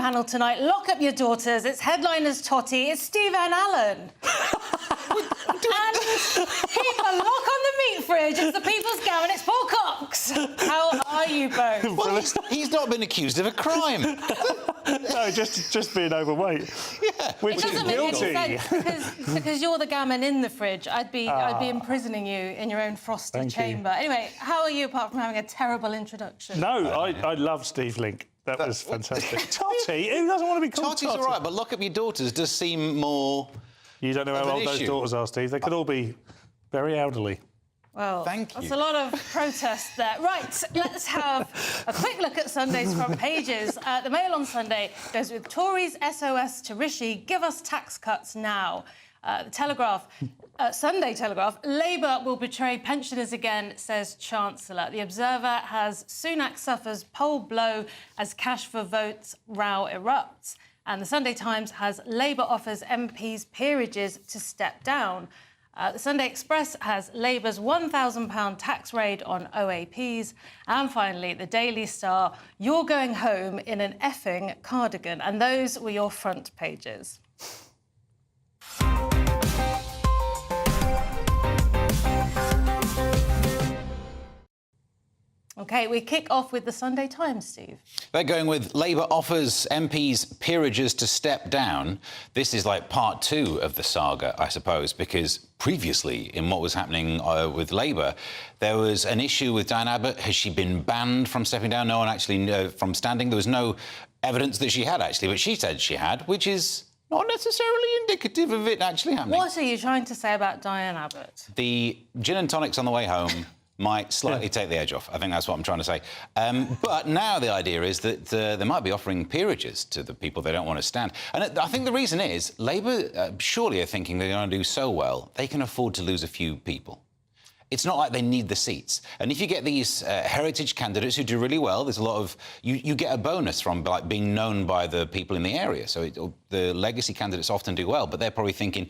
panel tonight. Lock up your daughters. It's headliners Totty. It's Steve and Alan. And keep a lock on the meat fridge. It's the People's Gammon. It's Paul Cox. How are you both? Well, he's not been accused of a crime. No, just being overweight. Yeah, which is guilty. Because you're the gammon in the fridge. I'd be imprisoning you in your own frosty chamber. Anyway, how are you apart from having a terrible introduction? No, I love Steve Link. That was fantastic. Totty? Who doesn't want to be called Totty's all right, but Lock Up Your Daughters does seem more... You don't know how old those daughters are, Steve. They could all be very elderly. Well, thank you. That's a lot of protest there. Right, let's have a quick look at Sunday's front pages. The Mail on Sunday goes with Tories SOS to Rishi, give us tax cuts now. The Telegraph, Sunday Telegraph, Labour will betray pensioners again, says Chancellor. The Observer has Sunak suffers poll blow as cash for votes row erupts. And the Sunday Times has Labour offers MPs peerages to step down. The Sunday Express has Labour's £1,000 tax raid on OAPs. And finally, the Daily Star, you're going home in an effing cardigan. And those were your front pages. OK, we kick off with the Sunday Times, Steve. They're going with Labour offers MPs peerages to step down. This is like part two of the saga, I suppose, because previously, in what was happening with Labour, there was an issue with Diane Abbott. Has she been banned from stepping down? No one actually from standing. There was no evidence that she had, actually, but she said she had, which is not necessarily indicative of it actually happening. What are you trying to say about Diane Abbott? The gin and tonics on the way home might slightly take the edge off. I think that's what I'm trying to say. But now the idea is that they might be offering peerages to the people they don't want to stand. And I think the reason is Labour surely are thinking they're going to do so well, they can afford to lose a few people. It's not like they need the seats. And if you get these heritage candidates who do really well, there's a lot of... You get a bonus from like, being known by the people in the area. So the legacy candidates often do well, but they're probably thinking,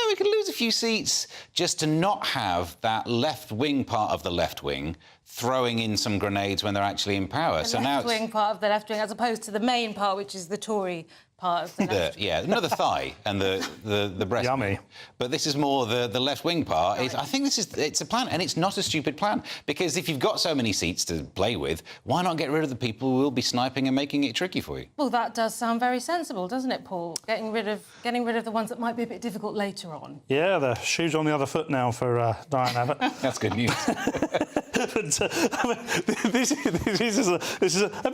we could lose a few seats just to not have that left-wing part of the left wing throwing in some grenades when they're actually in power. The left-wing part of the left wing, as opposed to the main part, which is the Tory part of the left wing. Yeah, another thigh and the breast. Yummy. But this is more the left-wing part. I think it's a plan, and it's not a stupid plan, because if you've got so many seats to play with, why not get rid of the people who will be sniping and making it tricky for you? Well, that does sound very sensible, doesn't it, Paul? Getting rid of the ones that might be a bit difficult later on. Yeah, the shoe's on the other foot now for Diane Abbott. That's good news. But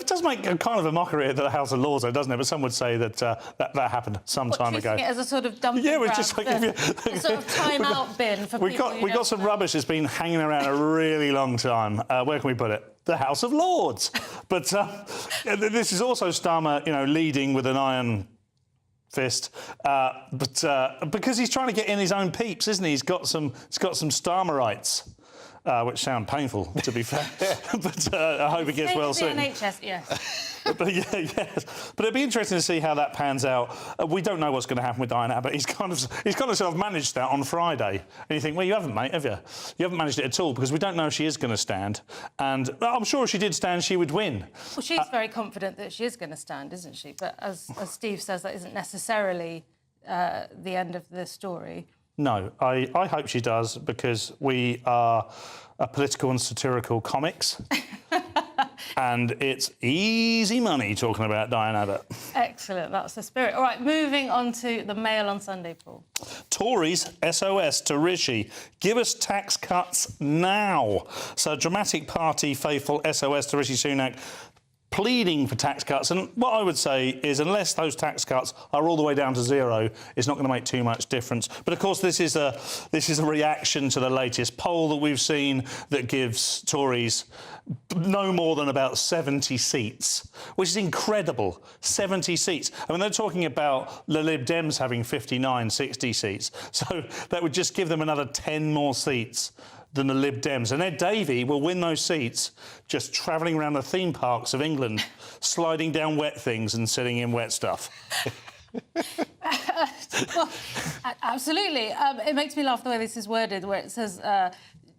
it does make kind of a mockery of the House of Lords, though, doesn't it? But some would say that that happened some time ago. Treating it as a sort of dumping ground, just like a sort of time-out bin for people. We got some rubbish that's been hanging around a really long time. Where can we put it? The House of Lords. But this is also Starmer, leading with an iron fist, but because he's trying to get in his own peeps, isn't he? He's got some Starmerites. Which sound painful, to be fair. But I hope it gets well soon. NHS, yes. But yes. But it'd be interesting to see how that pans out. We don't know what's going to happen with Diane Abbott. He's kind of sort of managed that on Friday. And you think, well, you haven't, mate, have you? You haven't managed it at all, because we don't know if she is going to stand. And I'm sure if she did stand, she would win. Well, she's very confident that she is going to stand, isn't she? But as Steve says, that isn't necessarily the end of the story. No, I hope she does, because we are a political and satirical comics. And it's easy money talking about Diane Abbott. Excellent, that's the spirit. All right, moving on to the Mail on Sunday, Paul. Tories SOS to Rishi. Give us tax cuts now. So dramatic party faithful SOS to Rishi Sunak, pleading for tax cuts. And what I would say is, unless those tax cuts are all the way down to zero, it's not going to make too much difference. But of course, this is a reaction to the latest poll that we've seen that gives Tories no more than about 70 seats, which is incredible. 70 seats. I mean, they're talking about the Lib Dems having 59, 60 seats. So that would just give them another 10 more seats than the Lib Dems. And Ed Davey will win those seats just travelling around the theme parks of England, sliding down wet things and sitting in wet stuff. Well, absolutely. It makes me laugh the way this is worded, where it says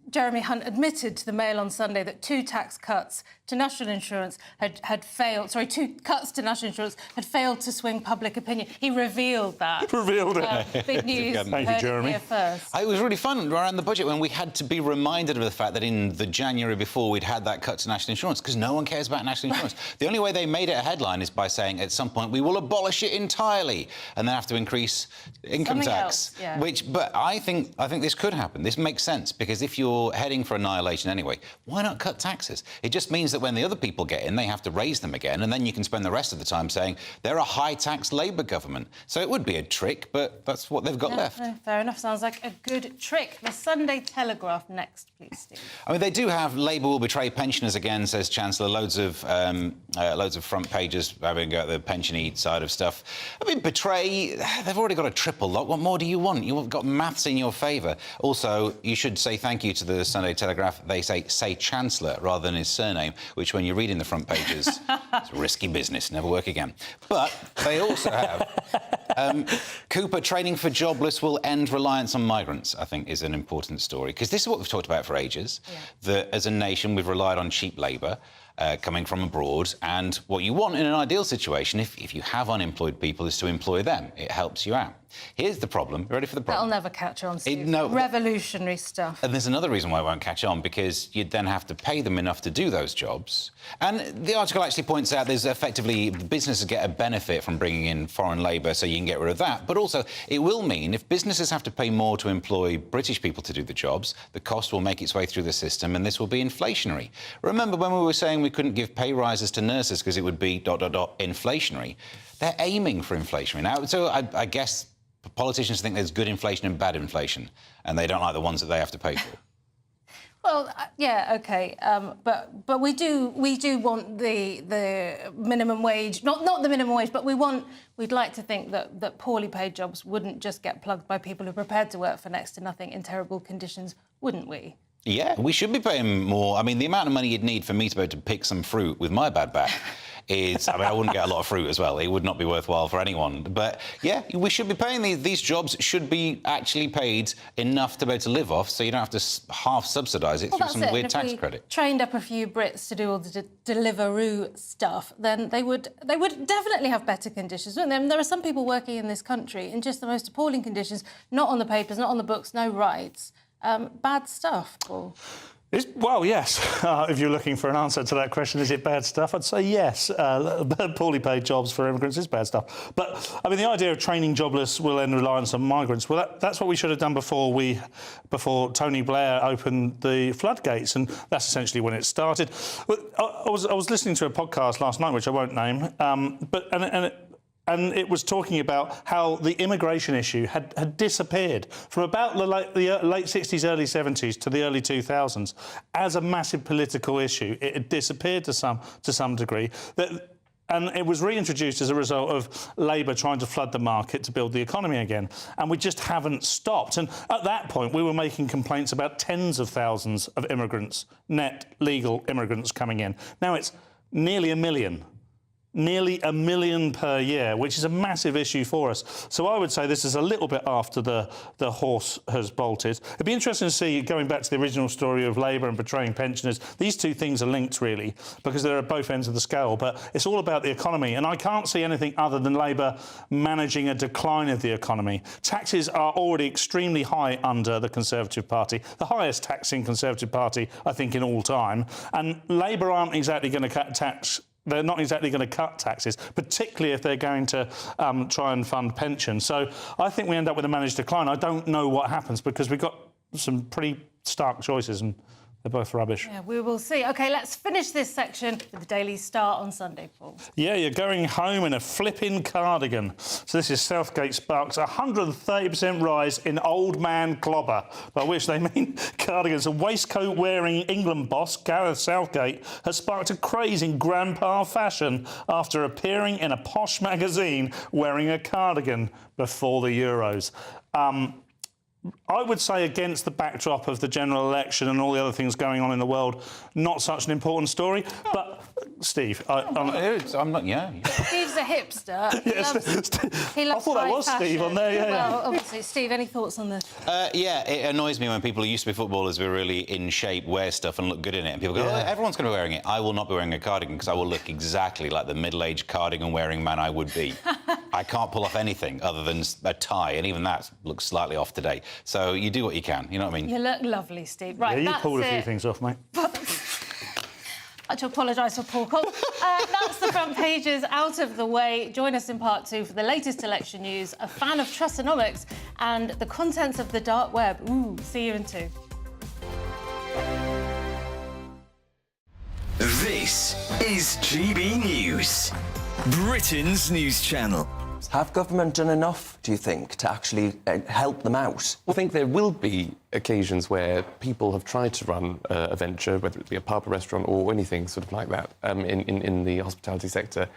Jeremy Hunt admitted to the Mail on Sunday that two tax cuts to national insurance had failed. Sorry, two cuts to national insurance had failed to swing public opinion. He revealed that. Revealed it. Big news. Thank you, Jeremy. Here first. It was really fun around the budget when we had to be reminded of the fact that in the January before we'd had that cut to national insurance because no one cares about national insurance. The only way they made it a headline is by saying at some point we will abolish it entirely and then have to increase income Something tax. else, yeah. But I think this could happen. This makes sense because if you're heading for annihilation anyway, why not cut taxes? It just means that when the other people get in, they have to raise them again, and then you can spend the rest of the time saying they're a high-tax Labour government. So it would be a trick, but that's what they've got left. No, fair enough. Sounds like a good trick. The Sunday Telegraph next, please, Steve. I mean, they do have Labour will betray pensioners again, says Chancellor. Loads of front pages having got the pensiony side of stuff. I mean, betray, they've already got a triple lock. What more do you want? You've got maths in your favour. Also, you should say thank you to the Sunday Telegraph. They say Chancellor rather than his surname, which when you read in the front pages, it's risky business, never work again. But they also have Cooper training for jobless will end reliance on migrants, I think is an important story. Because this is what we've talked about for ages, that as a nation we've relied on cheap labour coming from abroad. And what you want in an ideal situation, if you have unemployed people, is to employ them. It helps you out. Here's the problem. You ready for the problem? That'll never catch on, Steve. No. Revolutionary stuff. And there's another reason why it won't catch on, because you'd then have to pay them enough to do those jobs. And the article actually points out there's effectively businesses get a benefit from bringing in foreign labour, so you can get rid of that. But also, it will mean if businesses have to pay more to employ British people to do the jobs, the cost will make its way through the system and this will be inflationary. Remember when we were saying we couldn't give pay rises to nurses because it would be ... inflationary? They're aiming for inflationary now. So I guess politicians think there's good inflation and bad inflation, and they don't like the ones that they have to pay for. Well, yeah, OK, but we do want the minimum wage, not the minimum wage, but we'd like to think that poorly paid jobs wouldn't just get plugged by people who are prepared to work for next to nothing in terrible conditions, wouldn't we? Yeah, we should be paying more. I mean, the amount of money you'd need for me to be able to pick some fruit with my bad back is... I mean, I wouldn't get a lot of fruit as well. It would not be worthwhile for anyone. But, yeah, we should be paying these jobs should be actually paid enough to be able to live off, so you don't have to half-subsidise it through some weird tax credit. Trained up a few Brits to do all the Deliveroo stuff, then they would definitely have better conditions, wouldn't they? I mean, there are some people working in this country in just the most appalling conditions, not on the papers, not on the books, no rights. Bad stuff, Paul. Well, yes. If you're looking for an answer to that question, is it bad stuff? I'd say yes. Poorly paid jobs for immigrants is bad stuff. But, I mean, the idea of training jobless will end reliance on migrants, well, that's what we should have done before Tony Blair opened the floodgates, and that's essentially when it started. I was listening to a podcast last night, which I won't name, and it was talking about how the immigration issue had disappeared from about the late 60s, early 70s to the early 2000s as a massive political issue. It had disappeared to some degree. And it was reintroduced as a result of Labour trying to flood the market to build the economy again. And we just haven't stopped. And at that point, we were making complaints about tens of thousands of immigrants, net legal immigrants coming in. Now it's nearly 1 million. Nearly 1 million per year, which is a massive issue for us. So I would say this is a little bit after the horse has bolted. It'd be interesting to see, going back to the original story of Labour and betraying pensioners, these two things are linked, really, because they're at both ends of the scale. But it's all about the economy, and I can't see anything other than Labour managing a decline of the economy. Taxes are already extremely high under the Conservative Party, the highest taxing Conservative Party, I think, in all time. And Labour aren't exactly going to cut tax. They're not exactly going to cut taxes, particularly if they're going to try and fund pensions. So I think we end up with a managed decline. I don't know what happens because we've got some pretty stark choices and they're both rubbish. Yeah, we will see. OK, let's finish this section with the Daily Star on Sunday, Paul. Yeah, you're going home in a flipping cardigan. So this is Southgate Sparks, 130% rise in old man clobber, by which they mean cardigans. A waistcoat-wearing England boss, Gareth Southgate, has sparked a craze in grandpa fashion after appearing in a posh magazine wearing a cardigan before the Euros. I would say, against the backdrop of the general election and all the other things going on in the world, not such an important story. Steve, I'm not. Yeah. Steve's a hipster. He I loves thought that high was fashion. Steve on there, yeah. Well, obviously. Steve, any thoughts on this? Yeah, it annoys me when people who used to be footballers were really in shape, wear stuff and look good in it. And people go, oh, everyone's going to be wearing it. I will not be wearing a cardigan because I will look exactly like the middle-aged cardigan-wearing man I would be. I can't pull off anything other than a tie, and even that looks slightly off today. So you do what you can, you know what I mean? You look lovely, Steve. Right, Yeah, you pulled a few things off, mate. I have to apologise for Paul Cox. That's the front pages out of the way. Join us in part 2 for the latest election news, a fan of Trussonomics, and the contents of the dark web. Ooh, see you in 2. This is GB News, Britain's news channel. Have government done enough, do you think, to actually help them out? I think there will be occasions where people have tried to run a venture, whether it be a pub, a restaurant or anything sort of like that, in the hospitality sector,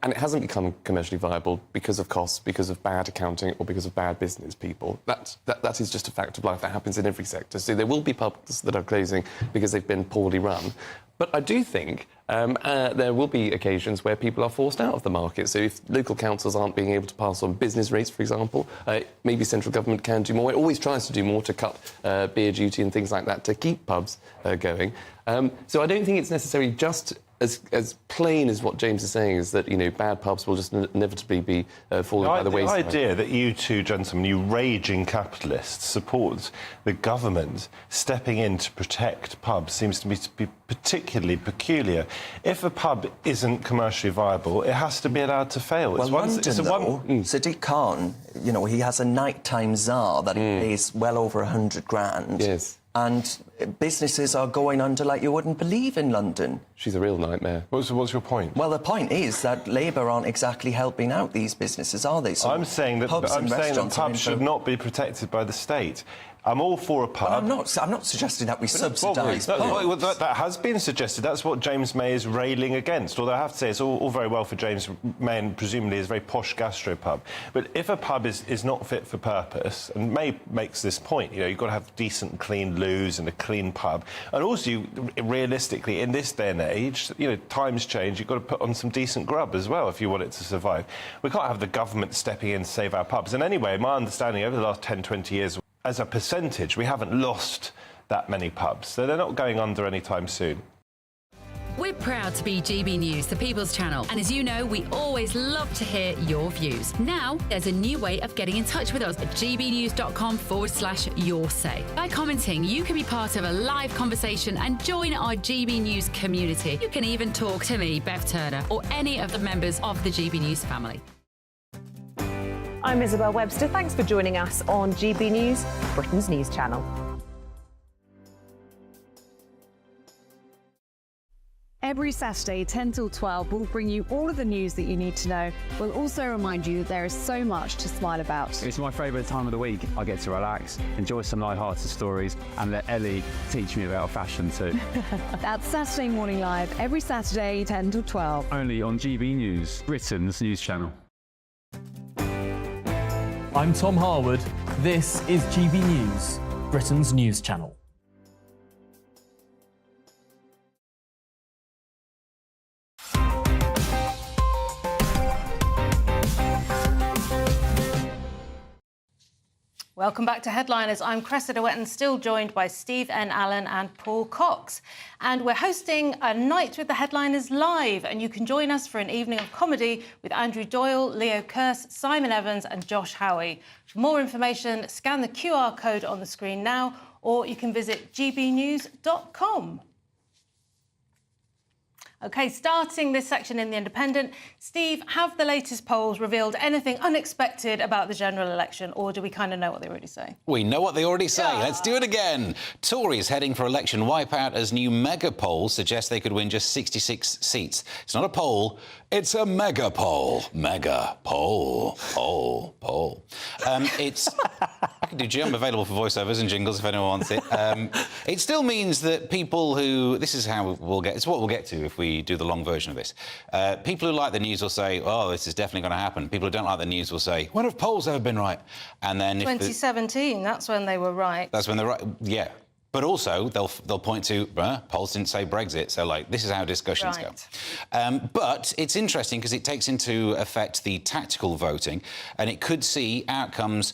and it hasn't become commercially viable because of costs, because of bad accounting or because of bad business people. That is just a fact of life. That happens in every sector. So there will be pubs that are closing because they've been poorly run. But I do think there will be occasions where people are forced out of the market. So if local councils aren't being able to pass on business rates, for example, maybe central government can do more. It always tries to do more to cut beer duty and things like that to keep pubs going. So I don't think it's necessarily just as plain as what James is saying, is that, you know, bad pubs will just inevitably be falling by the wayside. The idea that you two gentlemen, you raging capitalists, support the government stepping in to protect pubs seems to be particularly peculiar. If a pub isn't commercially viable, it has to be allowed to fail. Well, Sadiq Khan, you know, he has a nighttime czar that he pays well over 100 grand. Yes. And businesses are going under like you wouldn't believe in London. She's a real nightmare. What's your point? Well, the point is that Labour aren't exactly helping out these businesses, are they? So I'm saying that pubs should not be protected by the state. I'm all for a pub. Well, I'm not suggesting that we subsidise pubs. That has been suggested. That's what James May is railing against. Although I have to say, it's all very well for James May and presumably his very posh gastropub. But if a pub is not fit for purpose, and May makes this point, you know, you've got to have decent, clean loos and a clean pub. And also, realistically, in this day and age, you know, times change, you've got to put on some decent grub as well if you want it to survive. We can't have the government stepping in to save our pubs. And anyway, my understanding over the last 10, 20 years, as a percentage, we haven't lost that many pubs, so they're not going under anytime soon. We're proud to be GB News, the People's Channel, and as you know, we always love to hear your views. Now, there's a new way of getting in touch with us at gbnews.com/your-say. By commenting, you can be part of a live conversation and join our GB News community. You can even talk to me, Bev Turner, or any of the members of the GB News family. I'm Isabel Webster. Thanks for joining us on GB News, Britain's news channel. Every Saturday, 10 till 12, we'll bring you all of the news that you need to know. We'll also remind you that there is so much to smile about. It's my favourite time of the week. I get to relax, enjoy some light-hearted stories, and let Ellie teach me about fashion too. That's Saturday Morning Live, every Saturday, 10 till 12. Only on GB News, Britain's news channel. I'm Tom Harwood. This is GB News, Britain's news channel. Welcome back to Headliners. I'm Cressida Wetton, still joined by Steve N. Allen and Paul Cox. And we're hosting a Night with the Headliners live, and you can join us for an evening of comedy with Andrew Doyle, Leo Kearse, Simon Evans and Josh Howie. For more information, scan the QR code on the screen now, or you can visit gbnews.com. OK, starting this section in The Independent, Steve, have the latest polls revealed anything unexpected about the general election, or do we kind of know what they already say? We know what they already say. Yeah. Let's do it again. Tories heading for election wipeout as new mega polls suggest they could win just 66 seats. It's not a poll, it's a mega poll. Mega poll. Poll. It's... I can do Jim, available for voiceovers and jingles if anyone wants it. It still means that people who... This is how we'll get... It's what we'll get to if we do the long version of this. People who like the news will say, oh, this is definitely going to happen. People who don't like the news will say, when have polls ever been right? And then... 2017, that's when they were right. That's when they're right, yeah. But also, they'll point to, polls didn't say Brexit, so, like, this is how discussions go. But it's interesting because it takes into effect the tactical voting, and it could see outcomes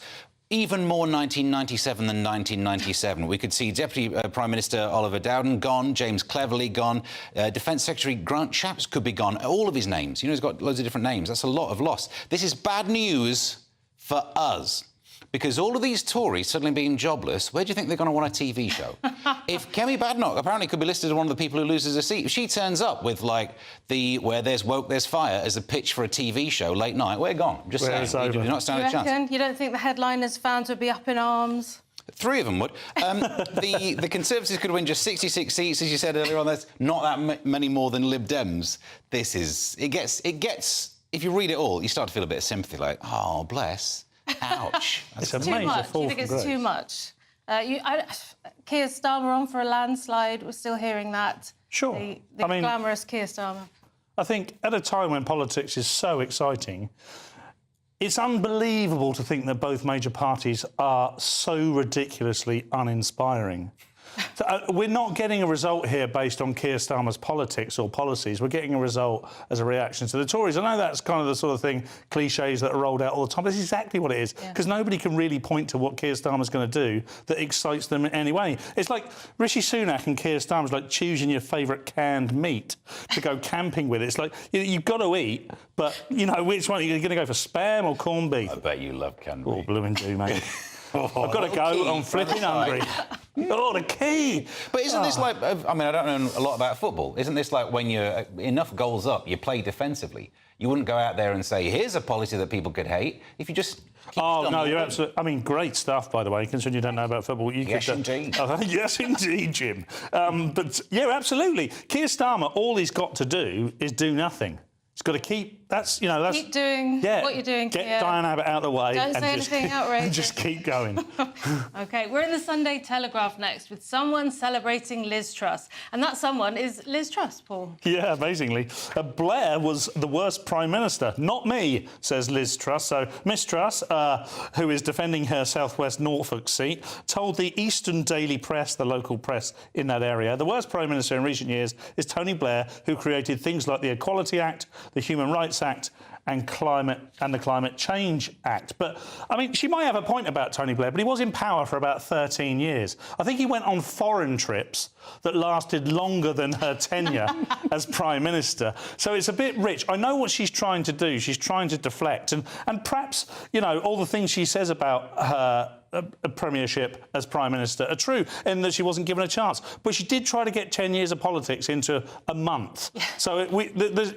even more 1997 than 1997. We could see Deputy Prime Minister Oliver Dowden gone, James Cleverly gone, Defence Secretary Grant Shapps could be gone, all of his names. You know, he's got loads of different names. That's a lot of loss. This is bad news for us. Because all of these Tories suddenly being jobless, where do you think they're going to want a TV show? If Kemi Badenoch apparently could be listed as one of the people who loses a seat, if she turns up with, like, where there's woke, there's fire as a pitch for a TV show late night, we're gone. Just saying. You do not stand a chance. You don't think the headliners' fans would be up in arms? 3 of them would. The Conservatives could win just 66 seats, as you said earlier on. That's not that many more than Lib Dems. This is... It gets... If you read it all, you start to feel a bit of sympathy, like, oh, bless... Ouch. It's a too major much. fall You think from it's grace. too much? Keir Starmer on for a landslide. We're still hearing that. Sure. The I mean, glamorous Keir Starmer. I think at a time when politics is so exciting, it's unbelievable to think that both major parties are so ridiculously uninspiring. So, we're not getting a result here based on Keir Starmer's politics or policies. We're getting a result as a reaction to the Tories. I know that's kind of the sort of thing, cliches that are rolled out all the time, but it's exactly what it is. Because nobody can really point to what Keir Starmer's going to do that excites them in any way. It's like Rishi Sunak and Keir Starmer's like choosing your favourite canned meat to go camping with. It's like, you've got to eat, but, you know, which one? Are you going to go for Spam or corned beef? I bet you love canned meat. Oh, blooming do, mate. I've got to go. I'm flipping hungry. Oh, the key! But isn't this like... I mean, I don't know a lot about football. Isn't this like when you're enough goals up, you play defensively? You wouldn't go out there and say, here's a policy that people could hate. If you just... Oh, no, you're absolutely... I mean, great stuff, by the way, considering you don't know about football. Yes, indeed. Yes, indeed, Jim. But, yeah, absolutely. Keir Starmer, all he's got to do is do nothing. He's got to keep... That's, you know, that's... Keep doing what you're doing, Get Keir. Diane Abbott out of the way. Don't say anything outrageous. And just keep going. OK, we're in the Sunday Telegraph next with someone celebrating Liz Truss. And that someone is Liz Truss, Paul. Yeah, amazingly. Blair was the worst Prime Minister. Not me, says Liz Truss. So Miss Truss, who is defending her South West Norfolk seat, told the Eastern Daily Press, the local press in that area, the worst Prime Minister in recent years is Tony Blair, who created things like the Equality Act, the Human Rights Act and the Climate Change Act. But, I mean, she might have a point about Tony Blair, but he was in power for about 13 years. I think he went on foreign trips that lasted longer than her tenure as Prime Minister. So it's a bit rich. I know what she's trying to do. She's trying to deflect. And perhaps, you know, all the things she says about her premiership as Prime Minister are true, in that she wasn't given a chance. But she did try to get 10 years of politics into a month. So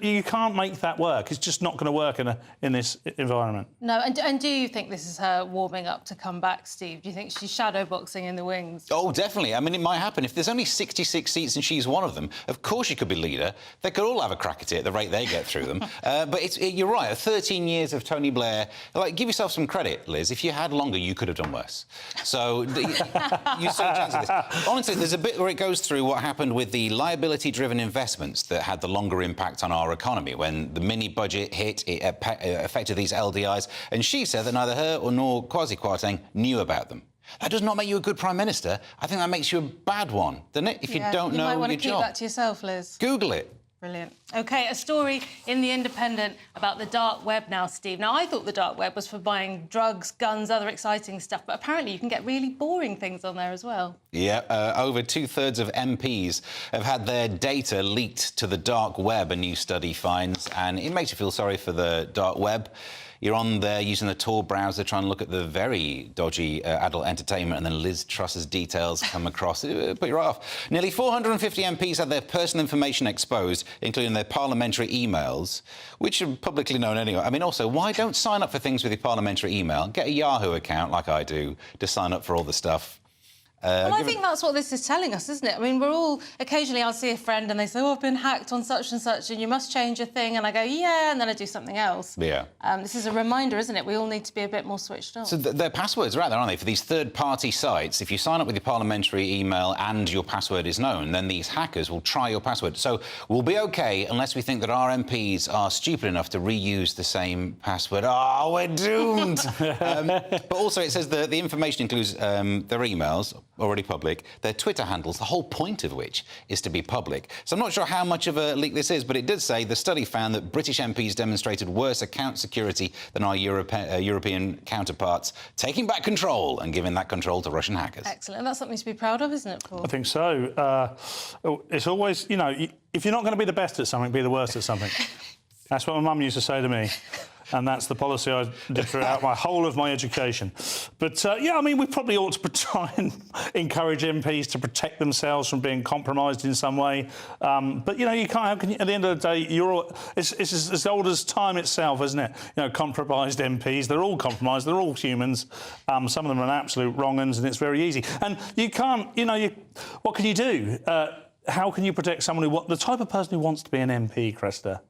you can't make that work. It's just not going to work in this environment. No, and do you think this is her warming up to come back, Steve? Do you think she's shadowboxing in the wings? Oh, definitely. I mean, it might happen. If there's only 66 seats and she's one of them, of course she could be leader. They could all have a crack at it at the rate they get through them. But you're right, 13 years of Tony Blair... Like, give yourself some credit, Liz. If you had longer, you could have done worse. So you saw a chance of this. Honestly, there's a bit where it goes through what happened with the liability-driven investments that had the longer impact on our economy. When the mini-budget hit, it affected these LDIs, and she said that neither her nor Kwasi Kwarteng knew about them. That does not make you a good Prime Minister. I think that makes you a bad one, doesn't it? If you don't know your job. You might want to keep that to yourself, Liz. Google it. Brilliant. OK, a story in The Independent about the dark web now, Steve. Now, I thought the dark web was for buying drugs, guns, other exciting stuff, but apparently you can get really boring things on there as well. Yeah, over two-thirds of MPs have had their data leaked to the dark web, a new study finds, and it makes you feel sorry for the dark web. You're on there using the Tor browser trying to look at the very dodgy adult entertainment, and then Liz Truss's details come across. It put you right off. Nearly 450 MPs had their personal information exposed, including their parliamentary emails, which are publicly known anyway. I mean, also, why don't sign up for things with your parliamentary email? Get a Yahoo account, like I do, to sign up for all the stuff. Well, I think that's what this is telling us, isn't it? I mean, we're all... Occasionally I'll see a friend and they say, oh, I've been hacked on such and such and you must change a thing. And I go, yeah, and then I do something else. Yeah. This is a reminder, isn't it? We all need to be a bit more switched on. So their passwords are out there, aren't they? For these third-party sites, if you sign up with your parliamentary email and your password is known, then these hackers will try your password. So we'll be OK unless we think that our MPs are stupid enough to reuse the same password. Oh, we're doomed! But also it says the information includes their emails, already public, their Twitter handles, the whole point of which is to be public. So I'm not sure how much of a leak this is, but it did say the study found that British MPs demonstrated worse account security than our European counterparts, taking back control and giving that control to Russian hackers. Excellent. That's something to be proud of, isn't it, Paul? I think so. It's always, you know, if you're not going to be the best at something, be the worst at something. That's what my mum used to say to me. And that's the policy I did throughout my whole of my education. But, yeah, I mean, we probably ought to try and encourage MPs to protect themselves from being compromised in some way. But, you know, you can't... How can you, at the end of the day, it's as old as time itself, isn't it? You know, compromised MPs, they're all compromised, they're all humans. Some of them are absolute wrong-uns, and it's very easy. And you can't... You know, what can you do? How can you protect someone who... The type of person who wants to be an MP, Cresta,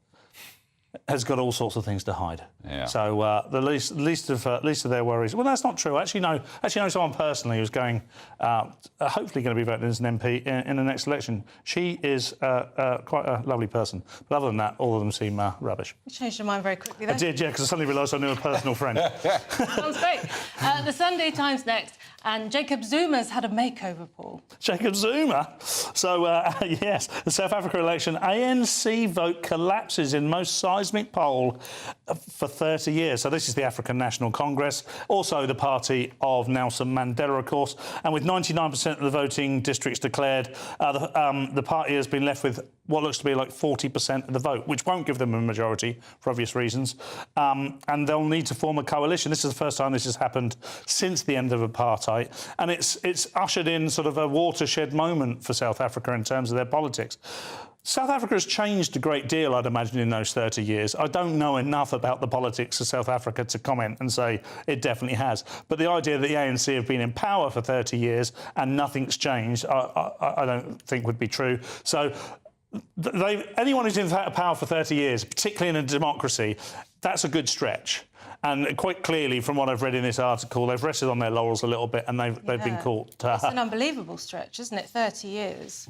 has got all sorts of things to hide. Yeah. So the least of their worries. Well, that's not true. I actually know someone personally who's going, hopefully going to be voted as an MP in the next election. She is quite a lovely person. But other than that, all of them seem rubbish. You changed your mind very quickly then. I did, yeah, because I suddenly realised I knew a personal friend. Sounds great. The Sunday Times next, and Jacob Zuma's had a makeover, Paul. Jacob Zuma. So, yes, the South Africa election, ANC vote collapses in most seismic poll for 30 years. So this is the African National Congress, also the party of Nelson Mandela, of course. And with 99% of the voting districts declared, the party has been left with what looks to be like 40% of the vote, which won't give them a majority for obvious reasons. And they'll need to form a coalition. This is the first time this has happened since the end of apartheid. And it's ushered in sort of a watershed moment for South Africa in terms of their politics. South Africa has changed a great deal, I'd imagine, in those 30 years. I don't know enough about the politics of South Africa to comment and say it definitely has. But the idea that the ANC have been in power for 30 years and nothing's changed, I don't think would be true. So anyone who's in power for 30 years, particularly in a democracy, that's a good stretch. And quite clearly, from what I've read in this article, they've rested on their laurels a little bit and they've been caught. It's an unbelievable stretch, isn't it? 30 years.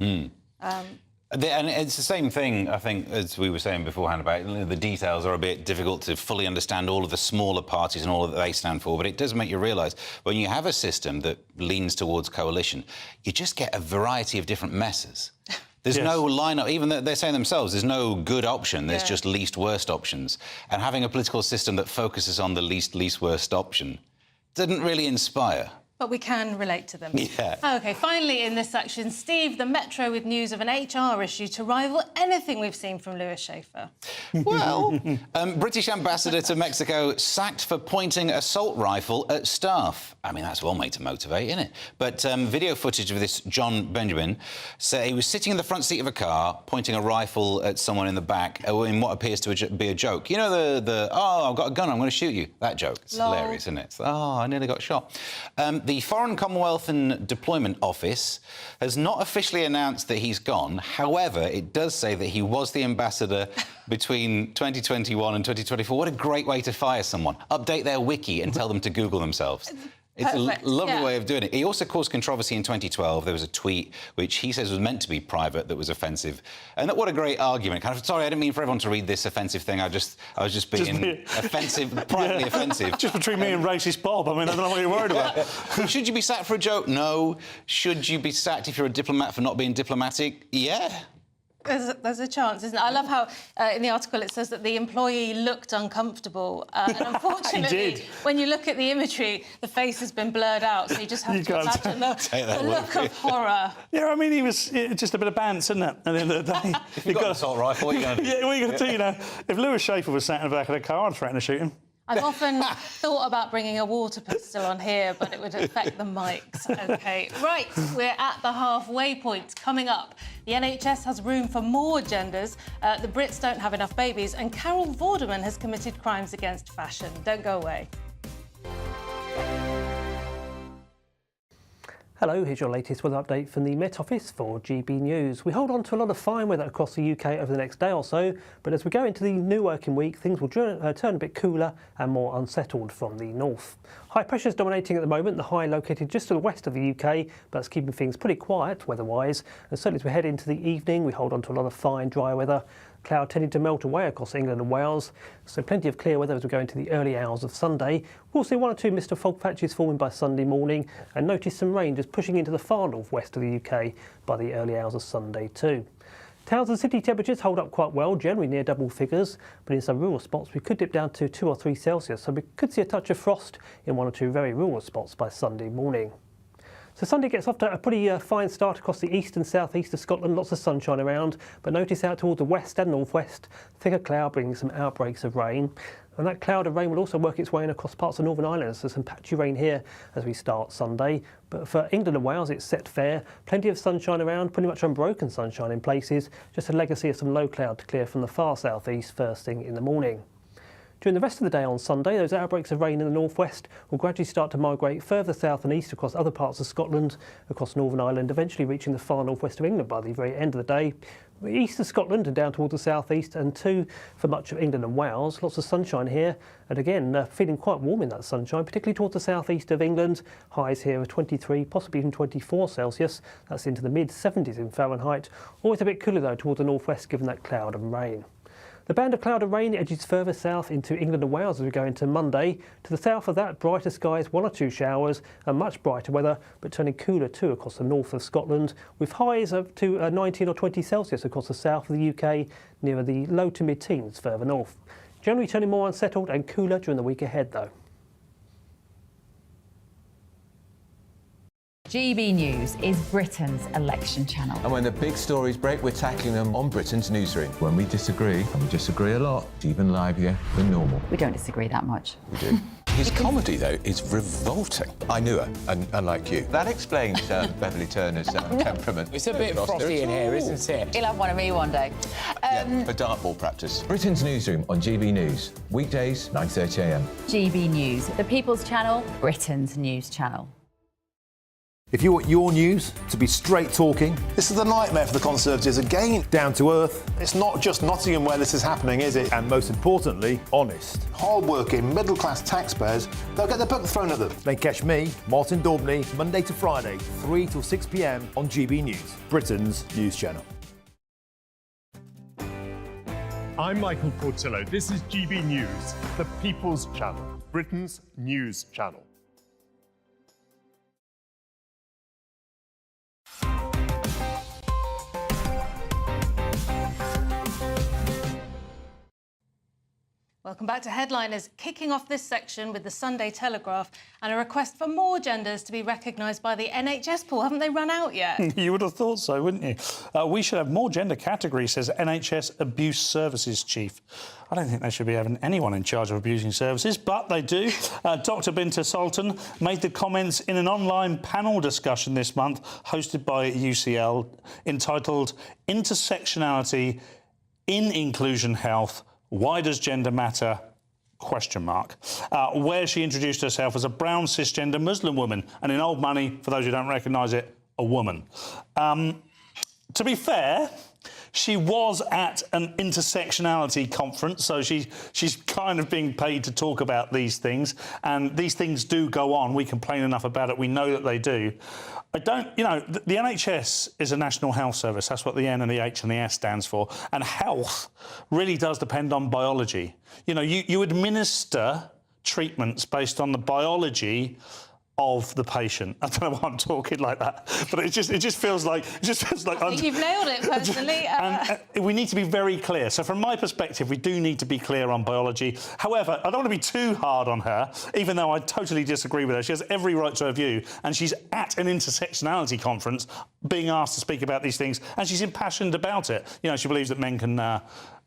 And it's the same thing, I think, as we were saying beforehand about the details are a bit difficult to fully understand all of the smaller parties and all that they stand for, but it does make you realise when you have a system that leans towards coalition, you just get a variety of different messes. There's no lineup, even though they're saying themselves, there's no good option, there's just least worst options. And having a political system that focuses on the least worst option didn't really inspire. But we can relate to them. Yeah. OK, finally in this section, Steve, the Metro with news of an HR issue to rival anything we've seen from Lewis Schaefer. Well, British ambassador to Mexico sacked for pointing assault rifle at staff. I mean, that's well made to motivate, isn't it? But video footage of this John Benjamin said he was sitting in the front seat of a car, pointing a rifle at someone in the back in what appears to be a joke. You know, oh, I've got a gun, I'm going to shoot you. That joke. It's hilarious, isn't it? It's, oh, I nearly got shot. The Foreign, Commonwealth and Deployment Office has not officially announced that he's gone. However, it does say that he was the ambassador between 2021 and 2024. What a great way to fire someone. Update their wiki and tell them to Google themselves. It's Perfect. a lovely way of doing it. He also caused controversy in 2012. There was a tweet which he says was meant to be private that was offensive. And what a great argument. Kind of, sorry, I didn't mean for everyone to read this offensive thing. I was just being offensive, privately offensive. Just between me and racist Bob. I mean, I don't know what you're worried about. Should you be sacked for a joke? No. Should you be sacked if you're a diplomat for not being diplomatic? Yeah. There's a chance, isn't it? I love how in the article it says that the employee looked uncomfortable. And unfortunately, when you look at the imagery, the face has been blurred out, so you just have to imagine the look of horror. Yeah, I mean, he was just a bit of bants, isn't it? At the end of the day. If you've got an assault rifle, what are you going to do? Yeah, what are you going to do? You know, if Lewis Schaefer was sat in the back of the car, I'd threaten to shoot him. I've often thought about bringing a water pistol on here, but it would affect the mics. OK, right, we're at the halfway point. Coming up, the NHS has room for more genders, the Brits don't have enough babies, and Carol Vorderman has committed crimes against fashion. Don't go away. Hello, here's your latest weather update from the Met Office for GB News. We hold on to a lot of fine weather across the UK over the next day or so, but as we go into the new working week, things will turn a bit cooler and more unsettled from the north. High pressure is dominating at the moment, the high located just to the west of the UK, but that's keeping things pretty quiet weather-wise. And certainly as we head into the evening, we hold on to a lot of fine, dry weather. Cloud tending to melt away across England and Wales, so plenty of clear weather as we go into the early hours of Sunday. We'll see one or two mist or fog patches forming by Sunday morning, and notice some rain just pushing into the far northwest of the UK by the early hours of Sunday too. Towns and city temperatures hold up quite well, generally near double figures, but in some rural spots we could dip down to 2 or 3 Celsius, so we could see a touch of frost in one or two very rural spots by Sunday morning. So Sunday gets off to a pretty fine start across the east and southeast of Scotland, lots of sunshine around, but notice out toward the west and northwest, thicker cloud bringing some outbreaks of rain. And that cloud of rain will also work its way in across parts of Northern Ireland, so some patchy rain here as we start Sunday. But for England and Wales, it's set fair, plenty of sunshine around, pretty much unbroken sunshine in places, just a legacy of some low cloud to clear from the far southeast first thing in the morning. During the rest of the day on Sunday, those outbreaks of rain in the northwest will gradually start to migrate further south and east across other parts of Scotland, across Northern Ireland, eventually reaching the far northwest of England by the very end of the day. East of Scotland and down towards the southeast, and too for much of England and Wales. Lots of sunshine here, and again feeling quite warm in that sunshine, particularly towards the southeast of England. Highs here are 23, possibly even 24 Celsius. That's into the mid-70s in Fahrenheit. Always a bit cooler though towards the northwest given that cloud and rain. The band of cloud and rain edges further south into England and Wales as we go into Monday. To the south of that, brighter skies, 1 or 2 showers, and much brighter weather, but turning cooler too across the north of Scotland, with highs up to 19 or 20 Celsius across the south of the UK, nearer the low to mid-teens further north. Generally turning more unsettled and cooler during the week ahead though. GB News is Britain's election channel. And when the big stories break, we're tackling them on Britain's newsroom. When we disagree, and we disagree a lot, it's even livelier than normal. We don't disagree that much. We do. His comedy, though, is revolting. I knew her, unlike you. That explains Beverly Turner's temperament. It's a bit frosty in here, isn't it? He'll have one of me one day. For dartball practice. Britain's newsroom on GB News. Weekdays, 9:30 a.m. GB News, the People's Channel, Britain's news channel. If you want your news to be straight talking, this is a nightmare for the Conservatives again. Down to earth. It's not just Nottingham where this is happening, is it? And most importantly, honest. Hard-working, middle-class taxpayers, they'll get the book thrown at them. They catch me, Martin Daubney, Monday to Friday, 3 till 6 p.m. on GB News, Britain's news channel. I'm Michael Portillo. This is GB News, the People's Channel, Britain's news channel. Welcome back to Headliners, kicking off this section with the Sunday Telegraph and a request for more genders to be recognised by the NHS pool. Haven't they run out yet? You would have thought so, wouldn't you? We should have more gender categories, says NHS Abuse Services Chief. I don't think they should be having anyone in charge of abusing services, but they do. Dr Binta Sultan made the comments in an online panel discussion this month hosted by UCL entitled Intersectionality in Inclusion Health. Why does gender matter? ? Where she introduced herself as a brown cisgender Muslim woman, and in old money, for those who don't recognise it, a woman. To be fair, she was at an intersectionality conference, so she's kind of being paid to talk about these things, and these things do go on. We complain enough about it. We know that they do. The NHS is a national health service. That's what the N and the H and the S stands for. And health really does depend on biology. You administer treatments based on the biology of the patient. I don't know why I'm talking like that, but it just feels like I think you've nailed it personally. And we need to be very clear. So from my perspective, we do need to be clear on biology. However, I don't want to be too hard on her, even though I totally disagree with her. She has every right to her view, and she's at an intersectionality conference being asked to speak about these things, and she's impassioned about it. She believes that men can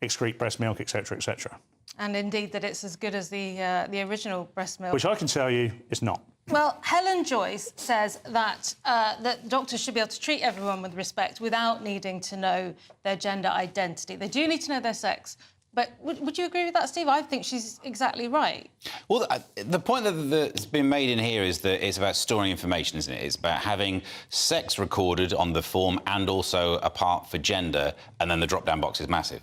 excrete breast milk, etc., etc. And indeed that it's as good as the original breast milk. Which I can tell you is not. Well, Helen Joyce says that that doctors should be able to treat everyone with respect without needing to know their gender identity. They do need to know their sex. But would you agree with that, Steve? I think she's exactly right. Well, the point that's been made in here is that it's about storing information, isn't it? It's about having sex recorded on the form and also a part for gender, and then the drop-down box is massive.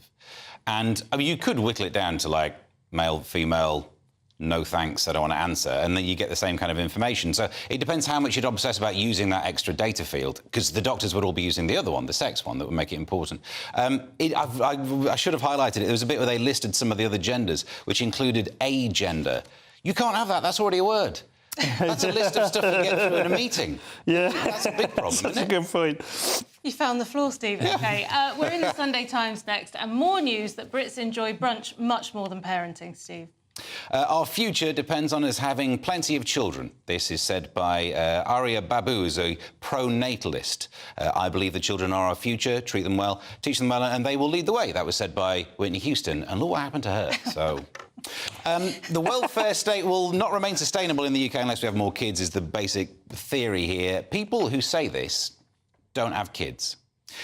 And, I mean, you could whittle it down to, like, male, female, no thanks, I don't want to answer, and then you get the same kind of information. So it depends how much you'd obsess about using that extra data field, because the doctors would all be using the other one, the sex one, that would make it important. I should have highlighted it. There was a bit where they listed some of the other genders, which included agender. You can't have that. That's already a word. That's a list of stuff you get through in a meeting. Yeah. That's a big problem, That's isn't it? a good point. You found the floor, Steve. OK, we're in the Sunday Times next, and more news that Brits enjoy brunch much more than parenting, Steve. Our future depends on us having plenty of children. This is said by Arya Babu, who's a pro-natalist. I believe the children are our future, treat them well, teach them well, and they will lead the way. That was said by Whitney Houston, and look what happened to her. So, the welfare state will not remain sustainable in the UK unless we have more kids, is the basic theory here. People who say this don't have kids.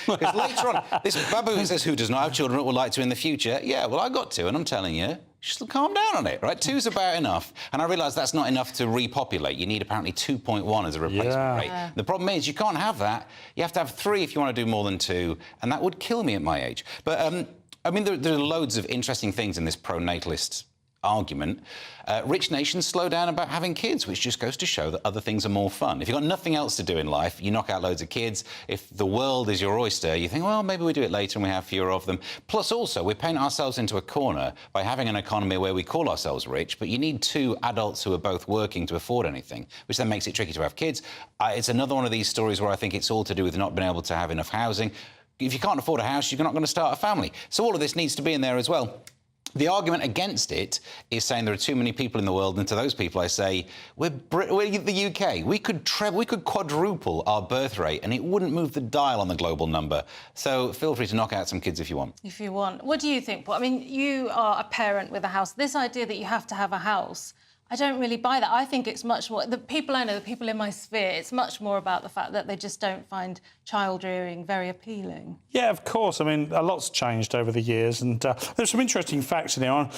Because later on, this Babu says, who does not have children would like to in the future? Yeah, well, I got to, and I'm telling you, just calm down on it, right? 2's about enough. And I realise that's not enough to repopulate. You need apparently 2.1 as a replacement rate. Yeah. The problem is you can't have that. You have to have 3 if you want to do more than 2, and that would kill me at my age. But, I mean, there are loads of interesting things in this pro-natalist argument. Rich nations slow down about having kids, which just goes to show that other things are more fun. If you've got nothing else to do in life, you knock out loads of kids. If the world is your oyster, you think, well, maybe we do it later and we have fewer of them. Plus, also, we paint ourselves into a corner by having an economy where we call ourselves rich, but you need 2 adults who are both working to afford anything, which then makes it tricky to have kids. It's another one of these stories where I think it's all to do with not being able to have enough housing. If you can't afford a house, you're not going to start a family. So all of this needs to be in there as well. The argument against it is saying there are too many people in the world, and to those people I say, we're the UK. We could quadruple our birth rate, and it wouldn't move the dial on the global number. So feel free to knock out some kids if you want. If you want. What do you think, Paul? I mean, you are a parent with a house. This idea that you have to have a house, I don't really buy that. I think it's much more... The people I know, the people in my sphere, it's much more about the fact that they just don't find child-rearing very appealing. Yeah, of course. I mean, a lot's changed over the years, and there's some interesting facts in here.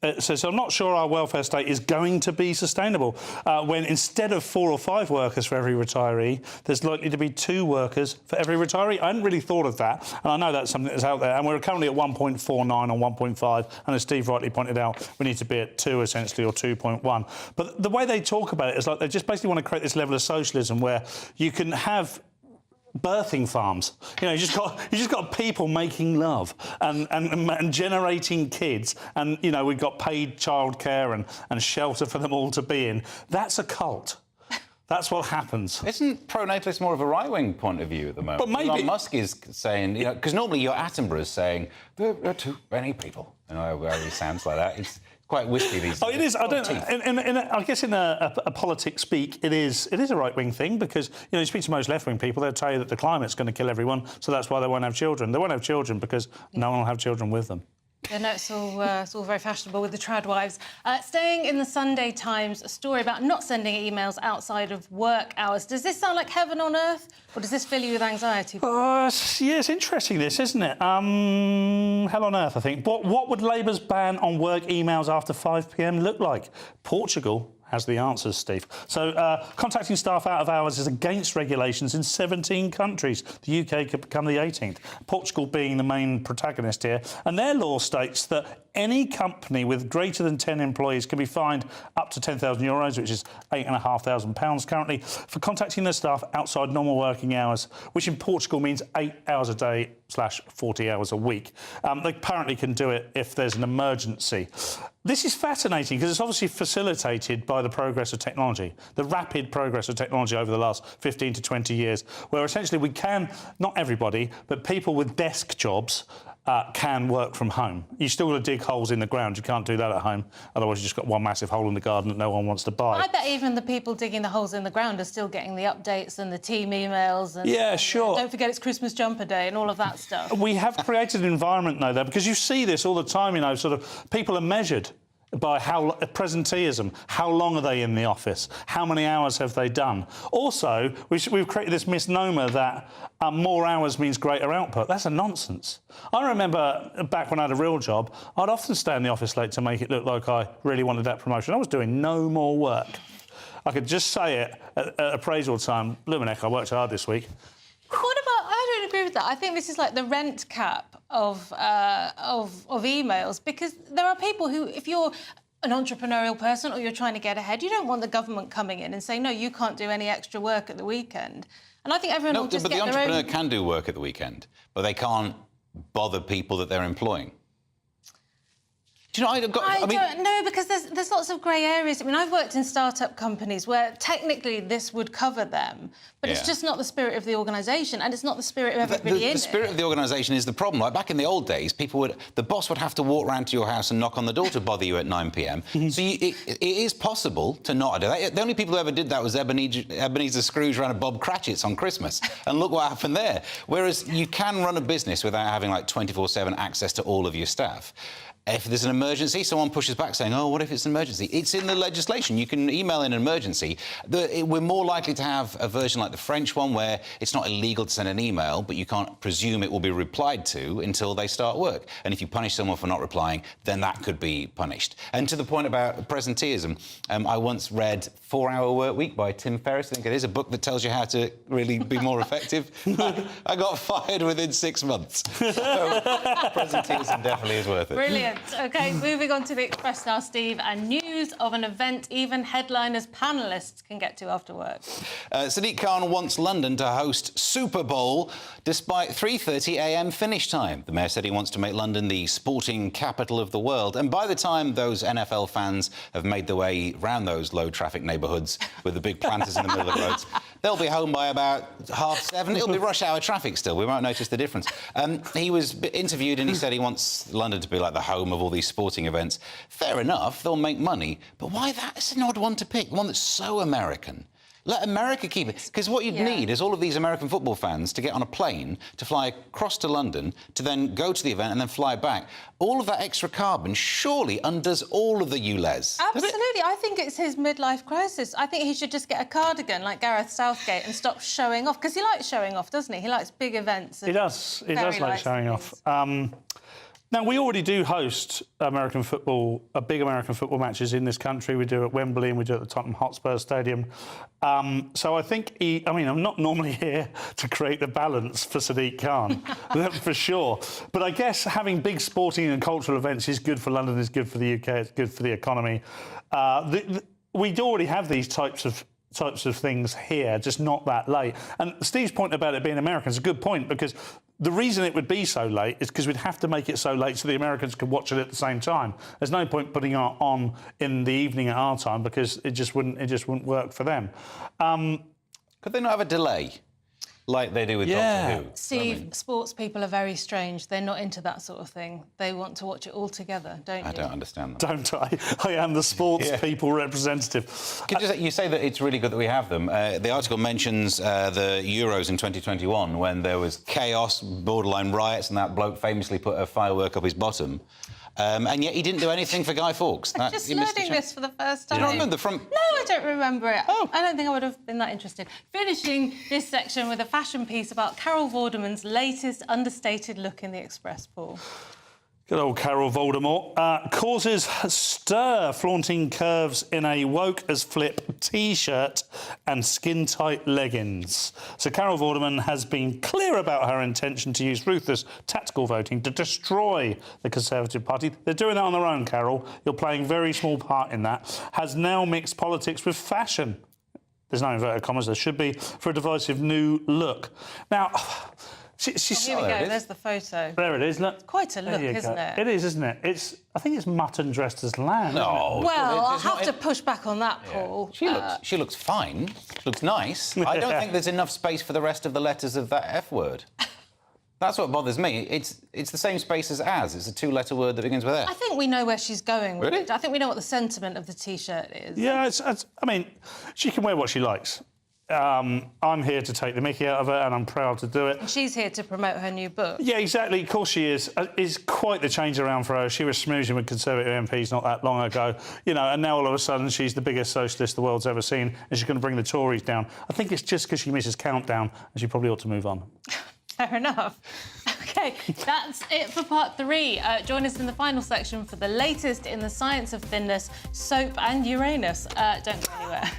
It says, I'm not sure our welfare state is going to be sustainable when instead of 4 or 5 workers for every retiree, there's likely to be 2 workers for every retiree. I hadn't really thought of that, and I know that's something that's out there, and we're currently at 1.49 or 1.5, and as Steve rightly pointed out, we need to be at 2, essentially, or 2.1. But the way they talk about it is like they just basically want to create this level of socialism where you can have birthing farms. You know, you just got people making love and generating kids, and you know, we've got paid childcare and shelter for them all to be in. That's a cult. That's what happens. Isn't pro-natalist more of a right-wing point of view at the moment? But maybe Elon Musk is saying, you know, because normally your Attenborough is saying there are too many people. You know, where he sounds like that. It's quite wispy these days. Oh, it is. I don't. I guess in a politics speak, it is a right-wing thing because you speak to most left-wing people, they'll tell you that the climate's going to kill everyone, so that's why they won't have children. They won't have children because no one will have children with them. Yeah, no, it's all very fashionable with the trad wives. Staying in the Sunday Times, a story about not sending emails outside of work hours. Does this sound like heaven on earth, or does this fill you with anxiety? Yeah, it's interesting, this, isn't it? Hell on earth, I think. What would Labour's ban on work emails after 5 p.m. look like? Portugal has the answers, Steve. So, contacting staff out of hours is against regulations in 17 countries. The UK could become the 18th. Portugal being the main protagonist here. And their law states that any company with greater than 10 employees can be fined up to €10,000, which is £8,500 currently, for contacting their staff outside normal working hours, which in Portugal means 8 hours a day / 40 hours a week. They apparently can do it if there's an emergency. This is fascinating because it's obviously facilitated by the progress of technology, the rapid progress of technology over the last 15 to 20 years, where essentially we can, not everybody, but people with desk jobs can work from home. You still got to dig holes in the ground. You can't do that at home. Otherwise, you've just got one massive hole in the garden that no one wants to buy. I bet even the people digging the holes in the ground are still getting the updates and the team emails. And, yeah, sure. Don't forget it's Christmas jumper day and all of that stuff. We have created an environment, though, there, because you see this all the time, sort of people are measured by presenteeism. How long are they in the office? How many hours have they done? Also, we've created this misnomer that more hours means greater output. That's a nonsense. I remember back when I had a real job, I'd often stay in the office late to make it look like I really wanted that promotion. I was doing no more work. I could just say it at appraisal time. Luminek, I worked hard this week. What about... I don't agree with that. I think this is like the rent cap of emails, because there are people who, if you're an entrepreneurial person or you're trying to get ahead, you don't want the government coming in and saying, no, you can't do any extra work at the weekend. And I think everyone will just but get the their entrepreneur own... can do work at the weekend, but they can't bother people that they're employing. Do you know, I mean... don't know, because there's lots of grey areas. I mean, I've worked in start-up companies where technically this would cover them, but it's just not the spirit of the organisation, and it's not the spirit of everybody in it. The spirit of the organisation is the problem. Like, back in the old days, the boss would have to walk round to your house and knock on the door to bother you at 9 p.m. So it is possible to not do that. The only people who ever did that was Ebenezer Scrooge ran a Bob Cratchit's on Christmas, and look what happened there. Whereas you can run a business without having, like, 24/7 access to all of your staff. If there's an emergency, someone pushes back saying, oh, what if it's an emergency? It's in the legislation. You can email in an emergency. We're more likely to have a version like the French one where it's not illegal to send an email, but you can't presume it will be replied to until they start work. And if you punish someone for not replying, then that could be punished. And to the point about presenteeism, I once read 4-Hour Work Week by Tim Ferriss. I think it is a book that tells you how to really be more effective. I got fired within 6 months. So presenteeism definitely is worth it. Brilliant. OK, moving on to the Express now, Steve, and news of an event even headliners panellists can get to after work. Sadiq Khan wants London to host Super Bowl despite 3:30 a.m. finish time. The mayor said he wants to make London the sporting capital of the world. And by the time those NFL fans have made their way round those low-traffic neighbourhoods with the big planters in the middle of the roads, they'll be home by about 7:30. It'll be rush hour traffic still. We won't notice the difference. He was interviewed and he said he wants London to be like the home of all these sporting events. Fair enough, they'll make money, but why that? It's an odd one to pick, one that's so American. Let America keep it. Because what you'd need is all of these American football fans to get on a plane, to fly across to London, to then go to the event and then fly back. All of that extra carbon surely undoes all of the ULEZ. Absolutely. I think it's his midlife crisis. I think he should just get a cardigan like Gareth Southgate and stop showing off, because he likes showing off, doesn't he? He likes big events. He does. He does like showing off. Now, we already do host big American football matches in this country. We do at Wembley and we do at the Tottenham Hotspur Stadium. So I think I'm not normally here to create the balance for Sadiq Khan, for sure. But I guess having big sporting and cultural events is good for London, is good for the UK, it's good for the economy. We do already have these types of things here, just not that late. And Steve's point about it being American is a good point, because the reason it would be so late is because we'd have to make it so late so the Americans could watch it at the same time. There's no point putting it on in the evening at our time, because it just wouldn't work for them. Could they not have a delay? Like they do with Doctor Who. Steve, sports people are very strange. They're not into that sort of thing. They want to watch it all together, don't you? I don't understand that. Don't I? I am the sports people representative. You say that it's really good that we have them. The article mentions the Euros in 2021 when there was chaos, borderline riots, and that bloke famously put a firework up his bottom. And yet he didn't do anything for Guy Fawkes. I'm just learning this for the first time. Do you not remember from... No, I don't remember it. Oh. I don't think I would have been that interested. Finishing this section with a fashion piece about Carol Vorderman's latest understated look in the Express, Paul. Good old Carol Voldemort. Causes stir, flaunting curves in a woke-as-flip T-shirt and skin-tight leggings. So Carol Vorderman has been clear about her intention to use ruthless tactical voting to destroy the Conservative Party. They're doing that on their own, Carol. You're playing a very small part in that. Has now mixed politics with fashion. There's no inverted commas, there should be, for a divisive new look. Now... Here we go, there's the photo. There it is, look. It's quite a look, isn't it? It is, isn't it? I think it's mutton dressed as lamb. No. Well, I'll have to push back on that, Paul. She looks fine. She looks nice. I don't think there's enough space for the rest of the letters of that F word. That's what bothers me. It's the same space as It's a 2-letter word that begins with F. I think we know where she's going with Really? it. I think we know what the sentiment of the T-shirt is. Yeah, I mean, she can wear what she likes. I'm here to take the mickey out of her, and I'm proud to do it. And she's here to promote her new book. Yeah, exactly. Of course she is. It's quite the change around for her. She was smoozing with Conservative MPs not that long ago, and now all of a sudden she's the biggest socialist the world's ever seen, and she's going to bring the Tories down. I think it's just because she misses Countdown, and she probably ought to move on. Fair enough. OK, that's it for part 3. Join us in the final section for the latest in the science of thinness, soap and Uranus. Don't go anywhere.